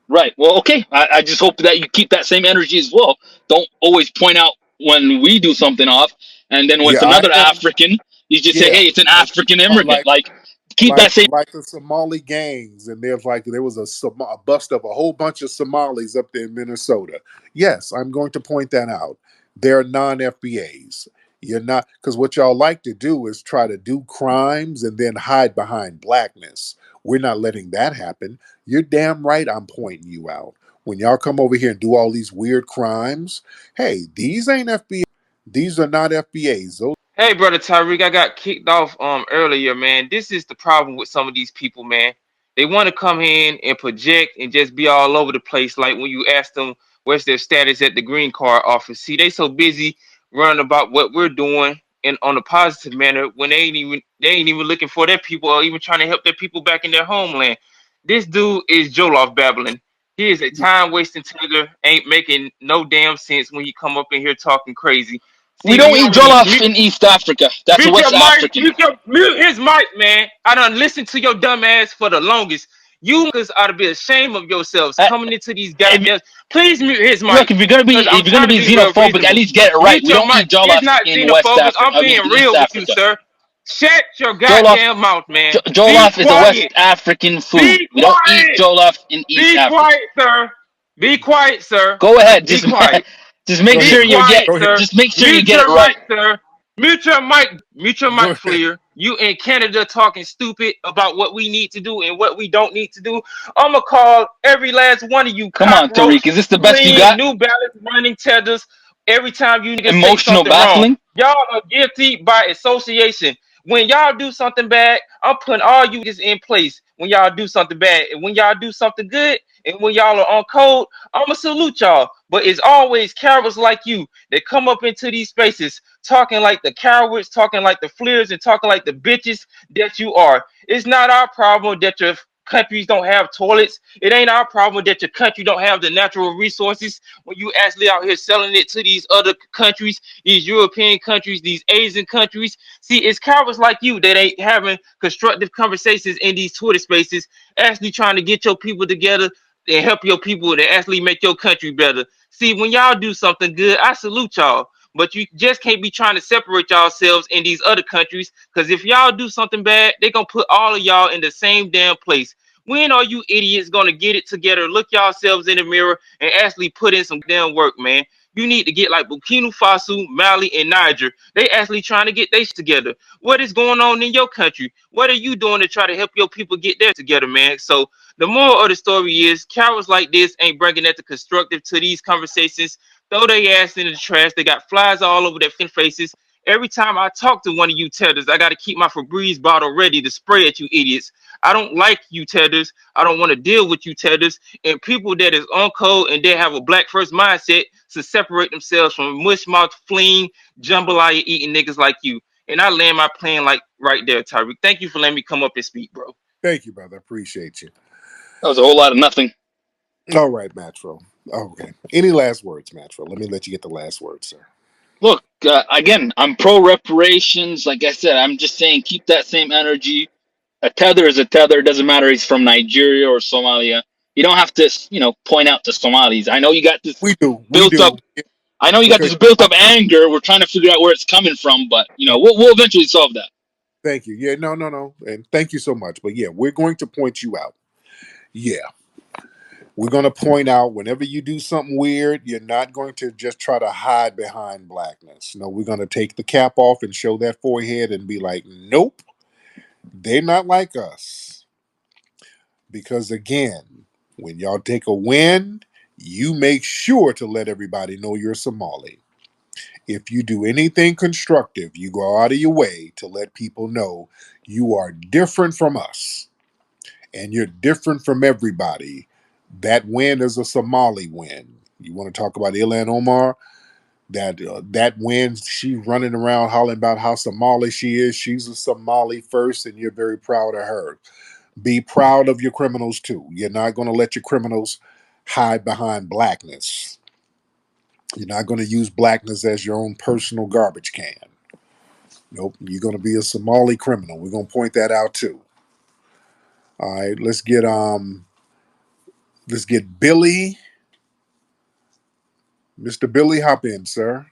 Right. Well, okay. I just hope that you keep that same energy as well. Don't always point out when we do something off, and then when Yeah, it's I another am. African, you just say, Yeah, "Hey, it's an African immigrant." like Like, keep that same. the Somali gangs, and there was a bust of a whole bunch of Somalis up there in Minnesota. Yes, I'm going to point that out. They're non FBAs. You're not, because what y'all like to do is try to do crimes and then hide behind blackness. We're not letting that happen. You're damn right. I'm pointing you out. When y'all come over here and do all these weird crimes, hey, these ain't FBAs. These are not FBAs. Those. Hey, brother Tariq, I got kicked off earlier, man. This is the problem with some of these people, man. They want to come in and project and just be all over the place. Like when you ask them what's their status at the green card office. See, they so busy running about what we're doing and on a positive manner when they ain't even looking for their people or even trying to help their people back in their homeland. This dude is Joloff babbling. He is a time wasting tether, ain't making no damn sense when he come up in here talking crazy. We See, don't we eat already jollof in East Africa. That's a mute West your mic. African. Mute his mic, man. I done listened to your dumb ass for the longest. You niggas ought to be ashamed of yourselves Uh, coming into these if, goddamn. Please mute his mic, look, if you're gonna be cause I'm if you're gonna trying to be be real xenophobic, at reasonable. least get it right. Mute We your don't mic. eat It's jollof not in West xenophobic. Africa. I'm I mean, being in East real with you, Africa. sir. Shut your Jollof goddamn mouth, man. Be jollof is a West quiet. African food. Be We don't eat quiet. jollof in East Be Africa. quiet, sir. Be quiet, sir. Go ahead. Be Just quiet. just make Go Be sure ahead. you get quiet, Go ahead. sir. just make sure you Mute get it your right. mic, sir. Mute your mic. Mute your Go mic, ahead. Fleer. You in Canada talking stupid about what we need to do and what we don't need to do. I'ma call every last one of you Come on, cockroach, Tariq. Is this the best you fleeing, got? New Balance running tethers every time you niggas say Emotional something wrong. baffling? Y'all are guilty by association. When y'all do something bad, I'm putting all you niggas in place when y'all do something bad. And when y'all do something good, and when y'all are on code, I'ma salute y'all. But it's always cowards like you that come up into these spaces talking like the cowards, talking like the fleers, and talking like the bitches that you are. It's not our problem that your countries don't have toilets. It ain't our problem that your country don't have the natural resources when you actually out here selling it to these other countries, these European countries, these Asian countries. See, it's cowards like you that ain't having constructive conversations in these Twitter spaces, actually trying to get your people together and help your people to actually make your country better. See, when y'all do something good, I salute y'all. But you just can't be trying to separate yourselves in these other countries, because if y'all do something bad, they're gonna put all of y'all in the same damn place. When are you idiots gonna get it together, look yourselves in the mirror, and actually put in some damn work, man? You need to get like Burkina Faso, Mali, and Niger. They actually trying to get their shit together. What is going on in your country? What are you doing to try to help your people get there together, man? So the moral of the story is cowards like this ain't bringing that to constructive to these conversations. Throw their ass in the trash. They got flies all over their faces. Every time I talk to one of you tethers, I got to keep my Febreze bottle ready to spray at you idiots. I don't like you tethers. I don't want to deal with you tethers. And people that is on code and they have a black first mindset to separate themselves from mushmouth, fleeing, jambalaya eating niggas like you. And I land my plane like right there, Tariq. Thank you for letting me come up and speak, bro. Thank you, brother. Appreciate you. That was a whole lot of nothing. All right, Matro. Okay. Any last words, Matro? Let me let you get the last word, sir. Look, again, I'm pro reparations. Like I said, I'm just saying keep that same energy. A tether is a tether. It doesn't matter he's from Nigeria or Somalia. You don't have to, point out to Somalis. I know you got this We do. We built up. do. I know you got Because this built up anger. We're trying to figure out where it's coming from, but we'll eventually solve that. thank you. Yeah, no. And thank you so much. But yeah, we're going to point you out. Yeah. We're going to point out whenever you do something weird, you're not going to just try to hide behind blackness. No, we're going to take the cap off and show that forehead and be like, nope, they're not like us. Because again, when y'all take a win, you make sure to let everybody know you're Somali. If you do anything constructive, you go out of your way to let people know you are different from us and you're different from everybody. That win is a Somali win. You want to talk about Ilan Omar? That win, she's running around hollering about how Somali she is. She's a Somali first, and you're very proud of her. Be proud of your criminals too. You're not going to let your criminals hide behind blackness. You're not going to use blackness as your own personal garbage can. Nope, you're going to be a Somali criminal. We're going to point that out too. All right, let's get Billy. Mr. Billy, hop in, sir.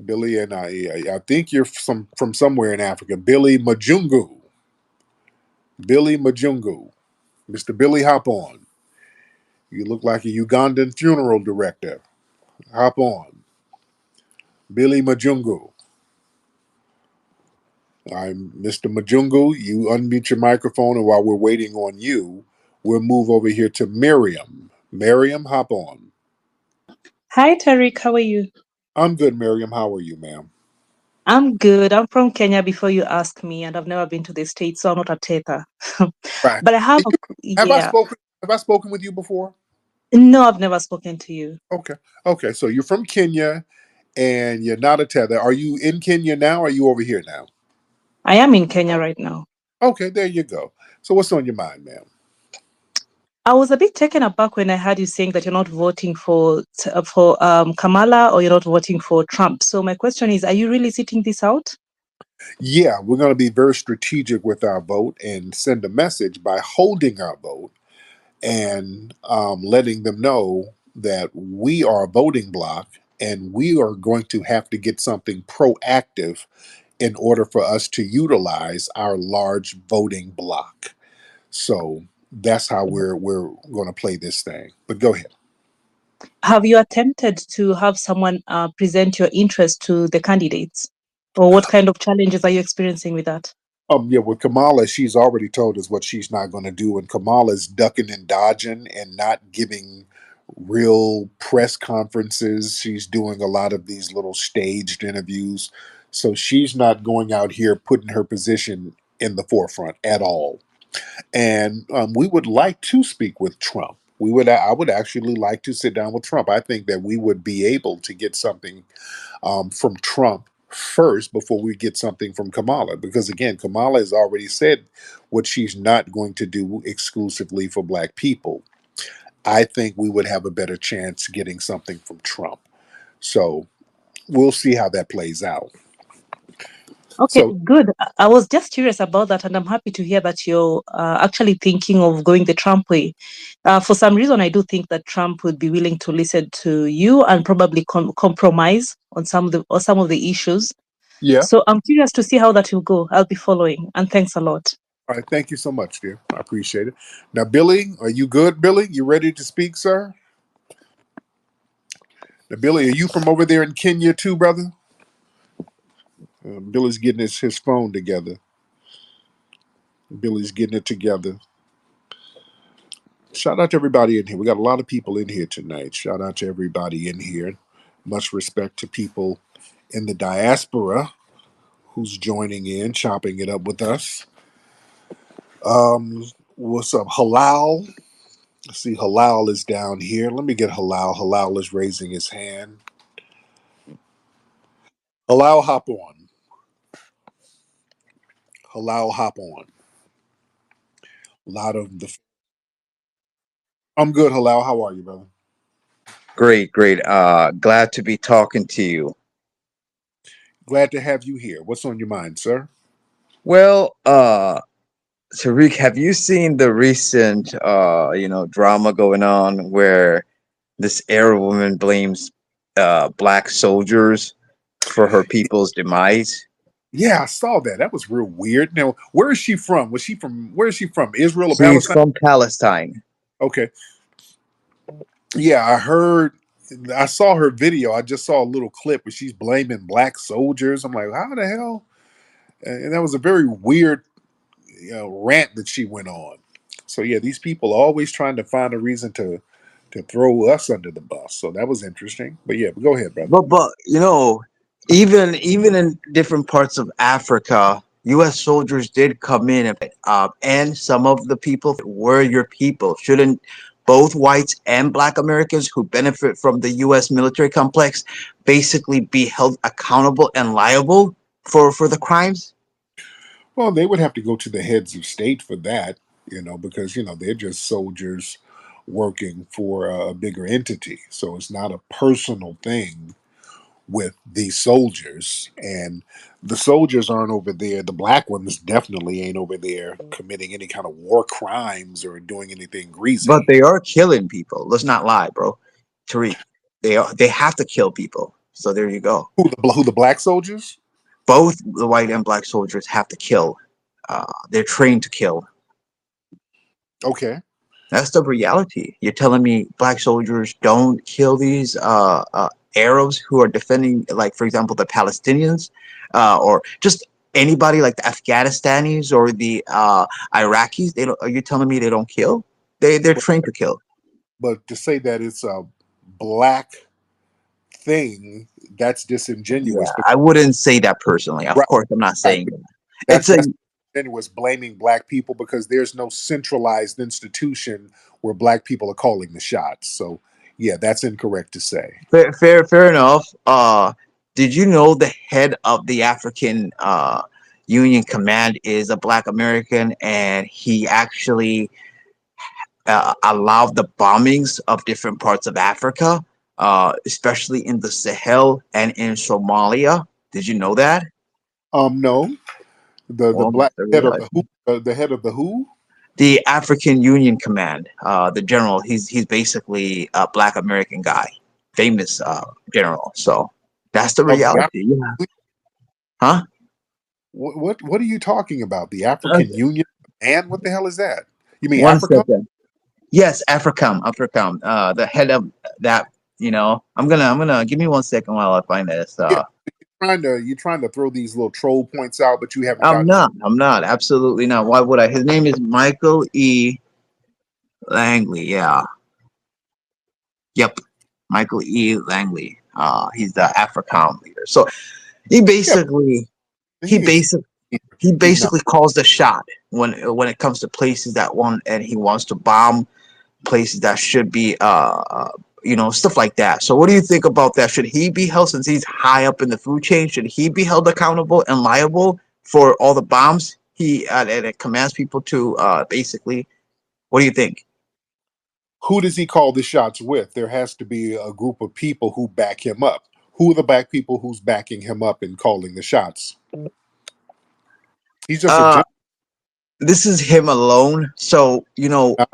Billy, and I think you're from somewhere in Africa. Billy Majungu. Billy Majungu. Mr. Billy, hop on. You look like a Ugandan funeral director. Hop on. Billy Majungu. I'm Mr. Majungu. You unmute your microphone, and while we're waiting on you, we'll move over here to Miriam. Miriam, hop on. Hi, Tariq. How are you? I'm good, Miriam. How are you, ma'am? I'm good. I'm from Kenya before you ask me, and I've never been to the States, so I'm not a Teta. Right. But I have, Have I yeah. spoken? Have I spoken with you before? No, I've never spoken to you. Okay. Okay. So you're from Kenya, and you're not a tether. Are you in Kenya now? Or are you over here now? I am in Kenya right now. Okay. There you go. So what's on your mind, ma'am? I was a bit taken aback when I heard you saying that you're not voting for Kamala or you're not voting for Trump. So my question is, are you really sitting this out? Yeah, we're going to be very strategic with our vote and send a message by holding our vote and letting them know that we are a voting bloc and we are going to have to get something proactive in order for us to utilize our large voting bloc. So that's how we're going to play this thing. But go ahead. Have you attempted to have someone present your interest to the candidates? Or what kind of challenges are you experiencing with that? Yeah, with Kamala, she's already told us what she's not going to do, and Kamala's ducking and dodging and not giving real press conferences. She's doing a lot of these little staged interviews, so she's not going out here putting her position in the forefront at all. And we would like to speak with Trump. I would actually like to sit down with Trump. I think that we would be able to get something from Trump first before we get something from Kamala. Because again, Kamala has already said what she's not going to do exclusively for Black people. I think we would have a better chance getting something from Trump. So we'll see how that plays out. Okay, So good. I was just curious about that, and I'm happy to hear that you're actually thinking of going the Trump way. For some reason, I do think that Trump would be willing to listen to you and probably compromise on some of the issues. yeah. So I'm curious to see how that will go. I'll be following, and thanks a lot. All right. Thank you so much, dear. I appreciate it. Now, Billy, are you good, Billy? You ready to speak, sir? Now, Billy, are you from over there in Kenya too, brother? Billy's getting his phone together. Billy's getting it together. Shout out to everybody in here. We got a lot of people in here tonight. Shout out to everybody in here. Much respect to people in the diaspora who's joining in, chopping it up with us. What's up, Halal? I see Halal is down here. Let me get Halal. Halal is raising his hand. Halal, hop on. Halal, hop on. A lot of the. I'm good, Halal. How are you, brother? Great, great. Glad to be talking to you. Glad to have you here. What's on your mind, sir? Well, Tariq, have you seen the recent, drama going on where this Arab woman blames black soldiers for her people's demise? Yeah, I saw that. That was real weird. Now, where is she from? Where is she from? Israel or She's Palestine? from Palestine. Okay. Yeah, I saw her video. I just saw a little clip where she's blaming black soldiers. I'm like, how the hell? And that was a very weird rant that she went on. So yeah, these people are always trying to find a reason to throw us under the bus. So that was interesting. But yeah, go ahead, brother. But even in different parts of Africa, U.S. soldiers did come in, and some of the people were your people. Shouldn't both whites and Black Americans who benefit from the U.S. military complex basically be held accountable and liable for the crimes? Well, they would have to go to the heads of state for that, because they're just soldiers working for a bigger entity. So it's not a personal thing with these soldiers, and the soldiers aren't over there. The black ones definitely ain't over there committing any kind of war crimes or doing anything But greasy. they are killing people. Let's not lie, bro. Tariq, they have to kill people. So there you go. Who the black soldiers? Both the white and black soldiers have to kill. They're trained to kill. Okay. That's the reality. You're telling me black soldiers don't kill these Arabs who are defending, like for example, the Palestinians, or just anybody like the Afghanistanis or the Iraqis. They don't. Are you telling me they don't kill? They're But, trained to kill. but to say that it's a black thing, that's Yeah, disingenuous. I wouldn't say that personally. Of Right, course, I'm not right. saying that. It's That's a that's disingenuous blaming black people because there's no centralized institution where black people are calling the shots. So yeah, that's incorrect to say. fair enough. Did you know the head of the African Union Command is a Black American, and he actually allowed the bombings of different parts of Africa, especially in the Sahel and in Somalia? Did you know that? No, the Well, black that's the head of the reality. who, the head of the who The African Union Command, the general, he's basically a Black American guy, famous general. So that's the of the reality. Yeah. Huh? what are you talking about? The African Union? And what the hell is that? You mean One Africa? second. Yes, Africom. The head of that. I'm gonna give me 1 second while I find this. Yeah, you're trying to throw these little troll points out, but you haven't I'm gotten to. not. I'm not. Absolutely not. Why would I? His name is Michael E. Langley. Yeah. Yep. Michael E. Langley. He's the Africom leader. So he Yeah, basically but he he ain't. basically he He's not. basically calls the shot when it comes to places that want, and he wants to bomb places that should be stuff like that. So what do you think about that? Should he be held, since he's high up in the food chain? Should he be held accountable and liable for all the bombs he and it commands people to basically? What do you think? Who does he call the shots with? There has to be a group of people who back him up. Who are the black people who's backing him up and calling the shots? He's just a Uh, general. this is him alone. So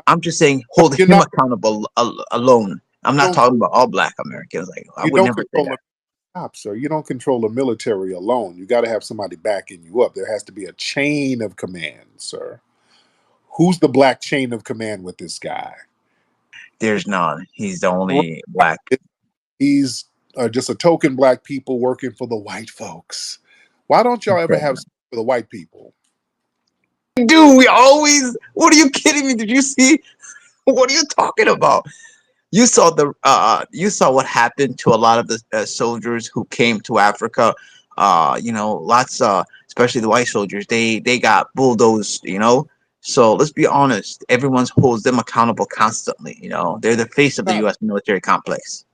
I'm just saying, hold You're him not. accountable alone. I'm not Don't. talking about all Black Americans. Like, I You would don't never say control that. a cop, sir. You don't control the military alone. You got to have somebody backing you up. There has to be a chain of command, sir. Who's the black chain of command with this guy? There's none. He's the only Black. He's just a token black people working for the white folks. Why don't y'all ever have something for the white people? Dude, we always. What are you kidding me? Did you see? What are you talking about? You saw what happened to a lot of the soldiers who came to Africa. Lots, especially the white soldiers. They got bulldozed. So let's be honest. Everyone holds them accountable constantly. They're the face of the Not, U.S. military complex.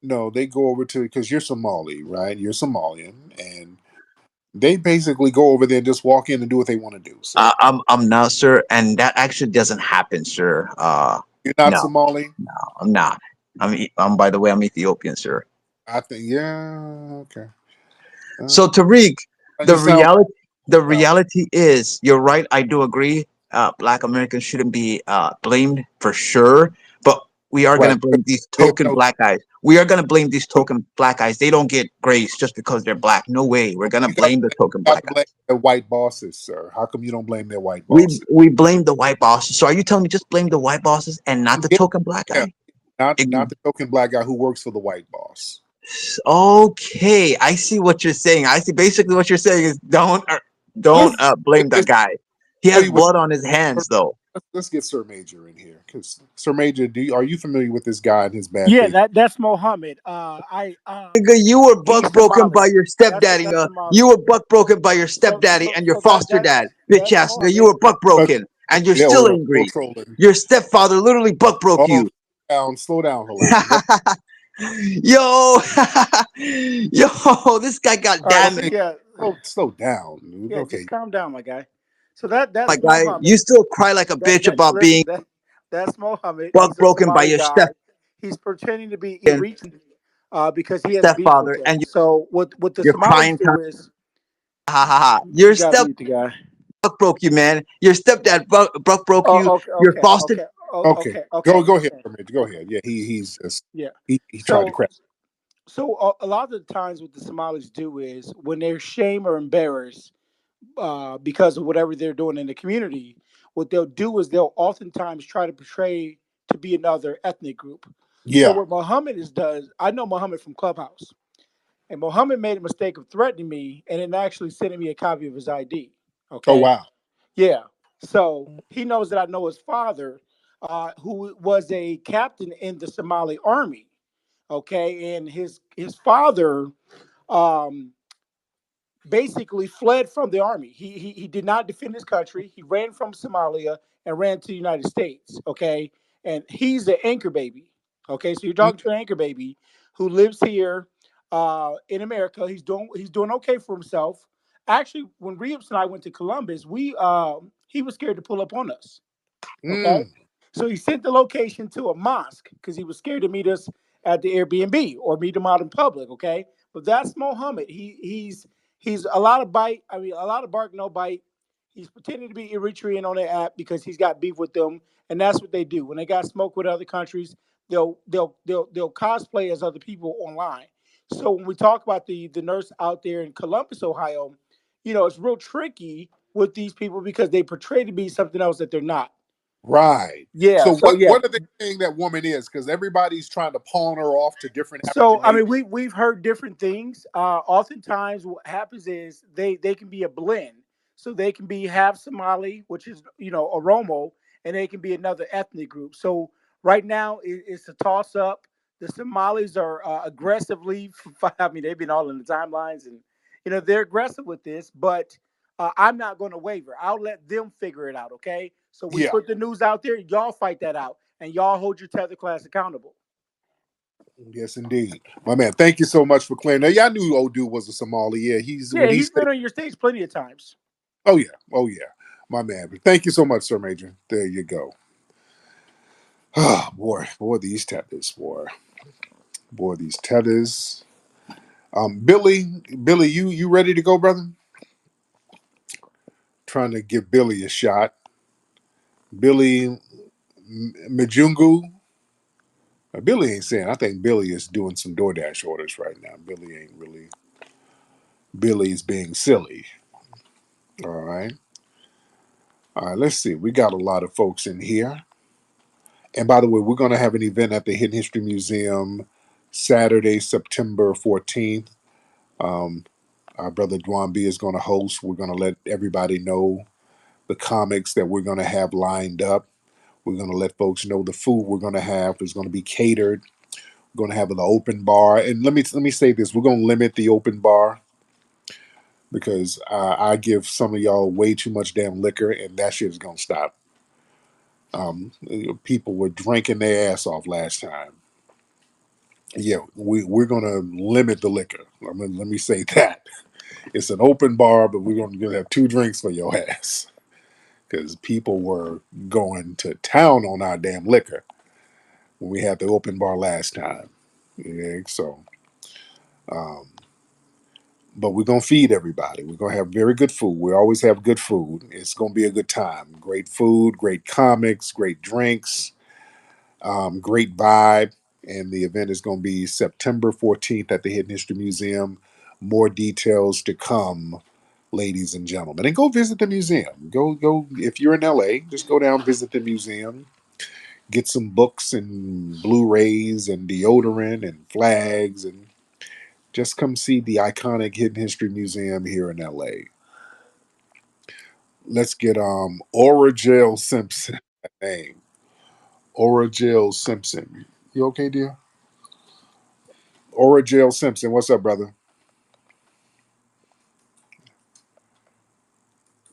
no, they go over to because you're Somali, right? You're Somalian, and they basically go over there and just walk in and do what they want to do, sir. I'm not, sir, and that actually doesn't happen, sir. You're not No, Somali. I'm not. I'm by the way, I'm Ethiopian, sir. I think, yeah, okay. So Uh, Tariq, you the sound reality the like reality is, you're right. I do agree. Black Americans shouldn't be blamed for sure, but we are right. gonna blame these There's token no, black guys. We are gonna blame these token black guys. They don't get grace just because they're black. No way. We're gonna you got blame the token to black blame guys. their white bosses, sir. How come you don't blame their white We bosses? we blame the white bosses. So are you telling me just blame the white bosses and not the Yeah, token black yeah. guy? Not the token black guy who works for the white boss. Okay, I see what you're saying. I see basically what you're saying is don't Let's blame that let's guy. He tell has you what. blood on his hands, though. Let's get Sir Major in here because Sir Major, are you familiar with this guy and his bad Yeah, faith? that's Mohammed. Nigga, you were He's buck broken by Somali. your That's stepdaddy. Somali. You were buck broken by your So stepdaddy so and your so foster that dad, bitch that's ass nigga. You Mohammed. were buck Okay, broken, and you're yeah, still hold on, no angry. trolling. Your stepfather literally buck broke Oh, you. slow down, Halal. Go. Yo, yo, this guy got All right. damaged. So Okay, yeah, slow down, dude. yeah. Okay, Just calm down, my guy. So that's My guy, Mohammed. you still cry like a bitch about being Listen. That's Mohammed. buck He's a broken by Somali your step. guy. He's pretending to be. He reached. because he has beef with stepfather them. and So what the you're Somalis crying. do is Ha ha ha. you Your got to step mute the guy. broke you, man. Your stepdad broke you. Oh, okay, Your okay, foster. okay, Okay, okay, okay. I go ahead, understand. Major. Go ahead. Yeah, he's just Yeah. he tried to So crack. a lot of the times what the Somalis do is when they're shamed or embarrassed because of whatever they're doing in the community, what they'll do is they'll oftentimes try to portray to be another ethnic group. So Yeah. what Muhammad is does, I know Muhammad from Clubhouse, and Muhammad made a mistake of threatening me and then actually sending me a copy of his ID. Oh Okay, wow. yeah. So he knows that I know his father, who was a captain in the Somali army. Okay, and his father um, basically fled from the army. He did not defend his country. He ran from Somalia and ran to the United States. Okay, and he's an anchor baby. Okay, so you're Mm, talking to an anchor baby who lives here in America. He's doing okay for himself. Actually, when Reeves and I went to Columbus, we he was scared to pull up on us. Okay. mm, So he sent the location to a mosque because he was scared to meet us at the Airbnb or meet him out in public. Okay. But that's Mohammed. He's a lot of bite. I mean, a lot of bark, no bite. He's pretending to be Eritrean on the app because he's got beef with them, and that's what they do. When they got smoke with other countries, they'll cosplay as other people online. So when we talk about the nurse out there in Columbus, Ohio, it's real tricky with these people because they portray to be something else that they're not. right. Yeah. So So yeah. what are they saying that woman is? Because everybody's trying to pawn her off to different So African I mean, nations. we've heard different things. Oftentimes, what happens is they can be a blend. So they can be half Somali, which is Oromo, and they can be another ethnic group. So right now it's a toss up. The Somalis are aggressively. I mean, they've been all in the timelines, and they're aggressive with this. But I'm not going to waver. I'll let them figure it out. Okay. So we Yeah. put the news out there. Y'all fight that out, and y'all hold your tether class accountable. Yes, indeed, my man. Thank you so much for clearing. Now, yeah, I knew old dude was a Somali. Yeah, he's Yeah, when he he's said, been on your stage plenty of times. oh yeah, my man. But thank you so much, Sir Major. There you go. Ah, boy, these tethers, boy, these tethers. Billy, you ready to go, brother? Trying to give Billy a shot. Billy Majungu. Billy ain't saying. I think Billy is doing some DoorDash orders right now. Billy ain't really. Billy's being silly. All right. All right. Let's see. We got a lot of folks in here. And by the way, we're going to have an event at the Hidden History Museum Saturday, September 14th. Um, our brother Dwan B is going to host. We're going to let everybody know the comics that we're going to have lined up. We're going to let folks know the food we're going to have is going to be catered. We're going to have an open bar. And let me say this: we're going to limit the open bar because I give some of y'all way too much damn liquor, and that shit is going to stop. People were drinking their ass off last time. Yeah, we're going to limit the liquor. Let me say that. It's an open bar, but we're going to have 2 drinks for your ass because people were going to town on our damn liquor when we had the open bar last time. Yeah, so, um, but we're gonna feed everybody. We're gonna have very good food. We always have good food. It's gonna be a good time. Great food, great comics, great drinks, great vibe. And the event is gonna be September 14th at the Hidden History Museum. More details to come, ladies and gentlemen. And go visit the museum. Go if you're in LA, just go down visit the museum. Get some books and Blu-rays and deodorant and flags and just come see the iconic Hidden History Museum here in LA. Let's get Oragel Simpson. That name. Oragel Simpson. You okay, dear? Oragel Simpson. What's up, brother?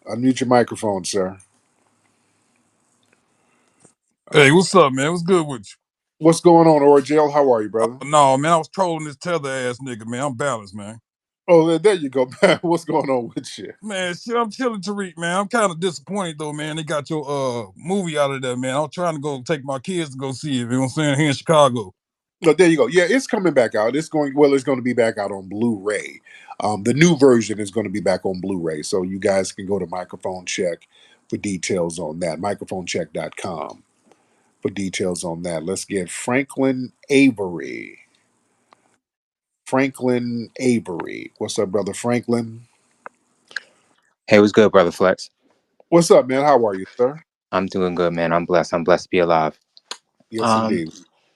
Unmute your microphone, sir. Hey, what's up, man? What's good with you? What's going on, Oragel? How are you, brother? No, man, I was trolling this tether ass nigga, man. I'm balanced, man. Oh, there you go. What's going on with you? Man, shit, I'm chilling, Tariq, man. I'm kind of disappointed though, man. They got your movie out of there, man. I'm trying to go take my kids to go see it. You know what I'm saying? Here in Chicago. No, there you go. Yeah, it's coming back out. It's going well. It's going to be back out on Blu-ray. The new version is going to be back on Blu-ray, so you guys can go to Microphone Check for details on that. Microphonecheck.com for details on that. Let's get Franklin Avery. Franklin Avery. What's up, brother Franklin? Hey, what's good, brother Flex? What's up, man? How are you, sir? I'm doing good, man. I'm blessed. I'm blessed to be alive. Yes, Um, indeed.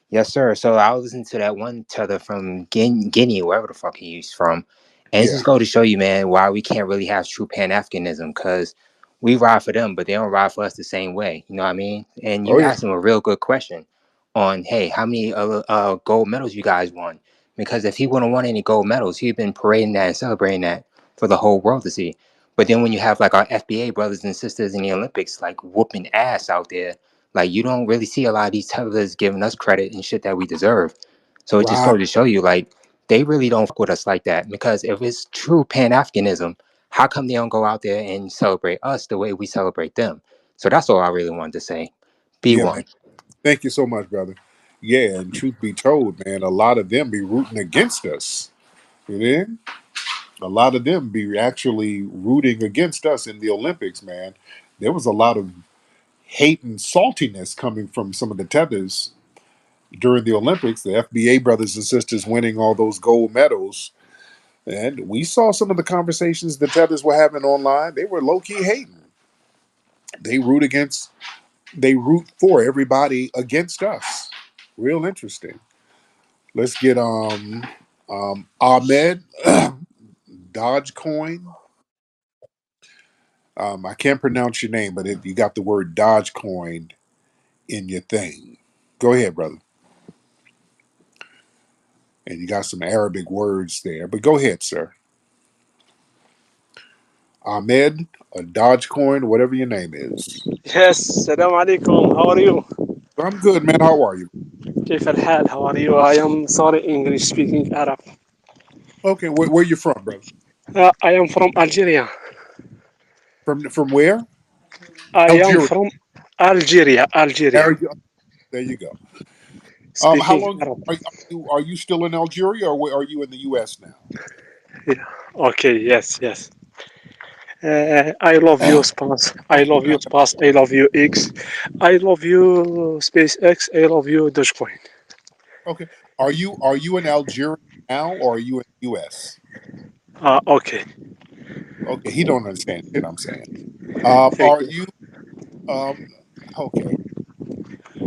yes, sir. So I was listening to that one tether from Guinea, wherever the fuck he's from, and it Yeah. just go to show you, man, why we can't really have true Pan Africanism, because we ride for them, but they don't ride for us the same way. You know what I mean? And Oh you yeah. asked him a real good question on, hey, how many gold medals you guys won? Because if he wouldn't won any gold medals, he'd been parading that and celebrating that for the whole world to see. But then when you have like our FBA brothers and sisters in the Olympics, like whooping ass out there, like you don't really see a lot of these tellers giving us credit and shit that we deserve. So it just Right. goes to show you, like, they really don't fuck with us like that. Because if it's true Pan Africanism, how come they don't go out there and celebrate us the way we celebrate them? So that's all I really wanted to say. Be Yeah, man. one. Thank you so much, brother. Yeah, and truth be told, man, a lot of them be rooting against us. You know? A lot of them be actually rooting against us in the Olympics, man. There was a lot of hate and saltiness coming from some of the tethers during the Olympics. The FBA brothers and sisters winning all those gold medals. And we saw some of the conversations the tethers were having online. They were low key hating. They they root for everybody against us. Real interesting. Let's get Ahmed Dogecoin. I can't pronounce your name, but you got the word Dogecoin in your thing. Go ahead, brother. And you got some Arabic words there, but go ahead, sir. Ahmed, a Dogecoin, whatever your name is. Yes, Salam alaikum. How are you? I'm good, man. How are you? كيف الحال? How are you? I am sorry, English speaking Arab. Okay, where you from, brother? I am from Algeria. From where? I am Algeria. from Algeria. Algeria. There you go. How Speaking long Arab. are you still in Algeria, or are you in the U.S. Yeah. Okay, yes, yes. I love you, now? Spas. I love you, Spas. I love you, X. I love you, SpaceX. I love you, Dogecoin. Okay. Are you in Algeria now, or are you in the U.S.? Okay. Okay, he don't understand shit I'm saying. Thank Are you. you um? Okay,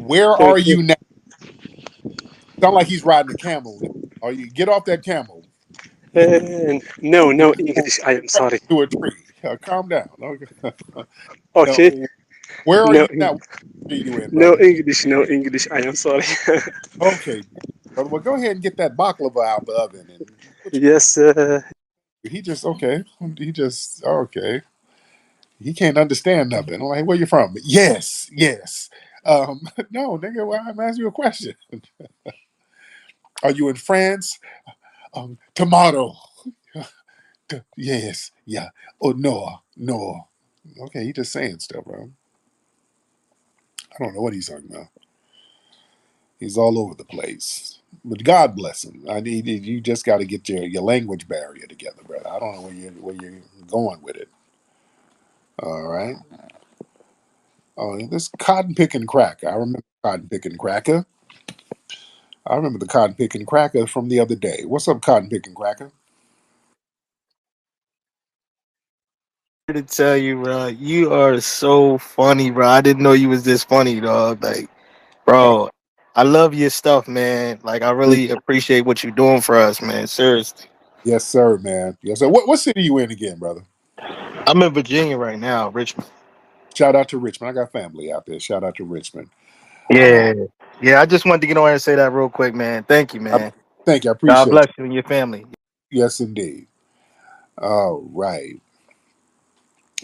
where are Thank you. you now? Sound like he's riding a camel now. Are you get off that camel? No, You no just English. I am sorry. to a tree. Calm down. Okay. Okay. No, where are No, you now? What are you in, no brother? English. No English. I am sorry. Okay, brother. Well, go ahead and get that baklava out the oven. And Yes. he just okay. He just okay. He can't understand nothing. I'm like, where you from? Yes, yes. No, nigga. Well, I'm asking you a question. Are you in France? Tomato. Yes, yeah. Oh no, no. Okay, he just saying stuff, bro. I don't know what he's talking about. He's all over the place. But God bless him. I need you. Just got to get your language barrier together, brother. I don't know where you're going with it. All right. Oh, this cotton picking cracker. I remember cotton picking cracker. I remember the cotton picking cracker from the other day. What's up, cotton picking cracker? To tell you, bro, you are so funny, bro. I didn't know you was this funny, dog. Like, Oh, bro, I love your stuff, man. Like, I pre- really appreciate what you're doing for us, man. Seriously. yes, sir, man. Yes, sir. What city you in again, brother? I'm in Virginia right now, Richmond. Shout out to Richmond. I got family out there. Shout out to Richmond. Uh, Yeah. Yeah, I just wanted to get on here and say that real quick, man. Thank you, I man. thank you. I God appreciate bless you and your family. you. Yes, indeed. All right.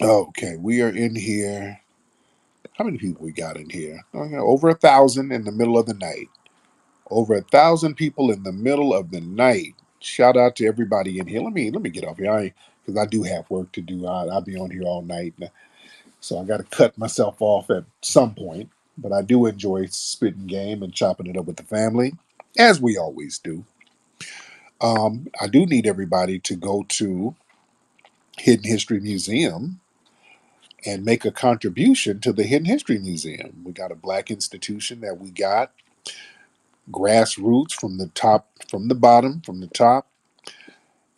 Okay, we are in here. How many people we got in here? Okay, over 1,000 in the middle of the night. Over 1,000 people in the middle of the night. Shout out to everybody in here. Let me get off here, because I do have work to do. I'll be on here all night, so I got to cut myself off at some point. But I do enjoy spitting game and chopping it up with the family. as we always do. I do need everybody to go to Hidden History Museum and make a contribution to the Hidden History Museum. We got a black institution that we got grassroots from the top, from the bottom, from the top,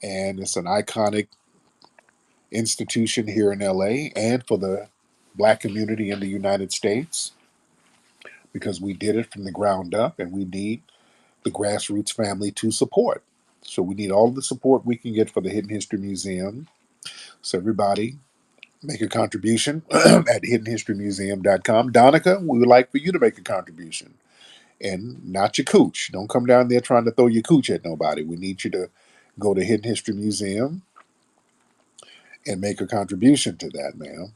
and it's an iconic institution here in LA and for the black community in the United States because we did it from the ground up and we need the grassroots family to support. So we need all the support we can get for the Hidden History Museum. So everybody make a contribution at hiddenhistorymuseum.com. Donica, we would like for you to make a contribution. And not your cooch. Don't come down there trying to throw your cooch at nobody. We need you to go to Hidden History Museum and make a contribution to that, ma'am.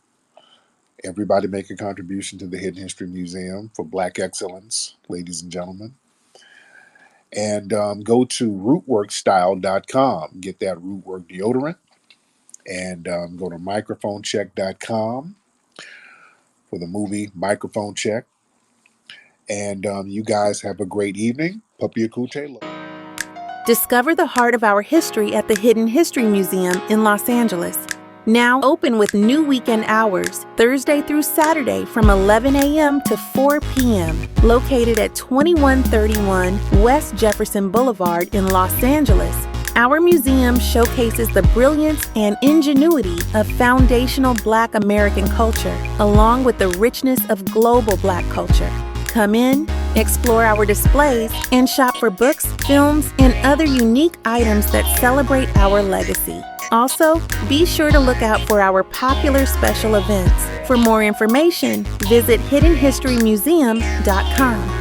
Everybody make a contribution to the Hidden History Museum for Black Excellence, ladies and gentlemen. And go to rootworkstyle.com. Get that Rootwork deodorant. And go to microphonecheck.com for the movie Microphone Check. And you guys have a great evening. Papi Akute. Discover the heart of our history at the Hidden History Museum in Los Angeles. Now open with new weekend hours, Thursday through Saturday from 11 a.m. to 4 p.m. Located at 2131 West Jefferson Boulevard in Los Angeles, our museum showcases the brilliance and ingenuity of foundational Black American culture, along with the richness of global Black culture. Come in, explore our displays, and shop for books, films, and other unique items that celebrate our legacy. Also, be sure to look out for our popular special events. For more information, visit hiddenhistorymuseum.com.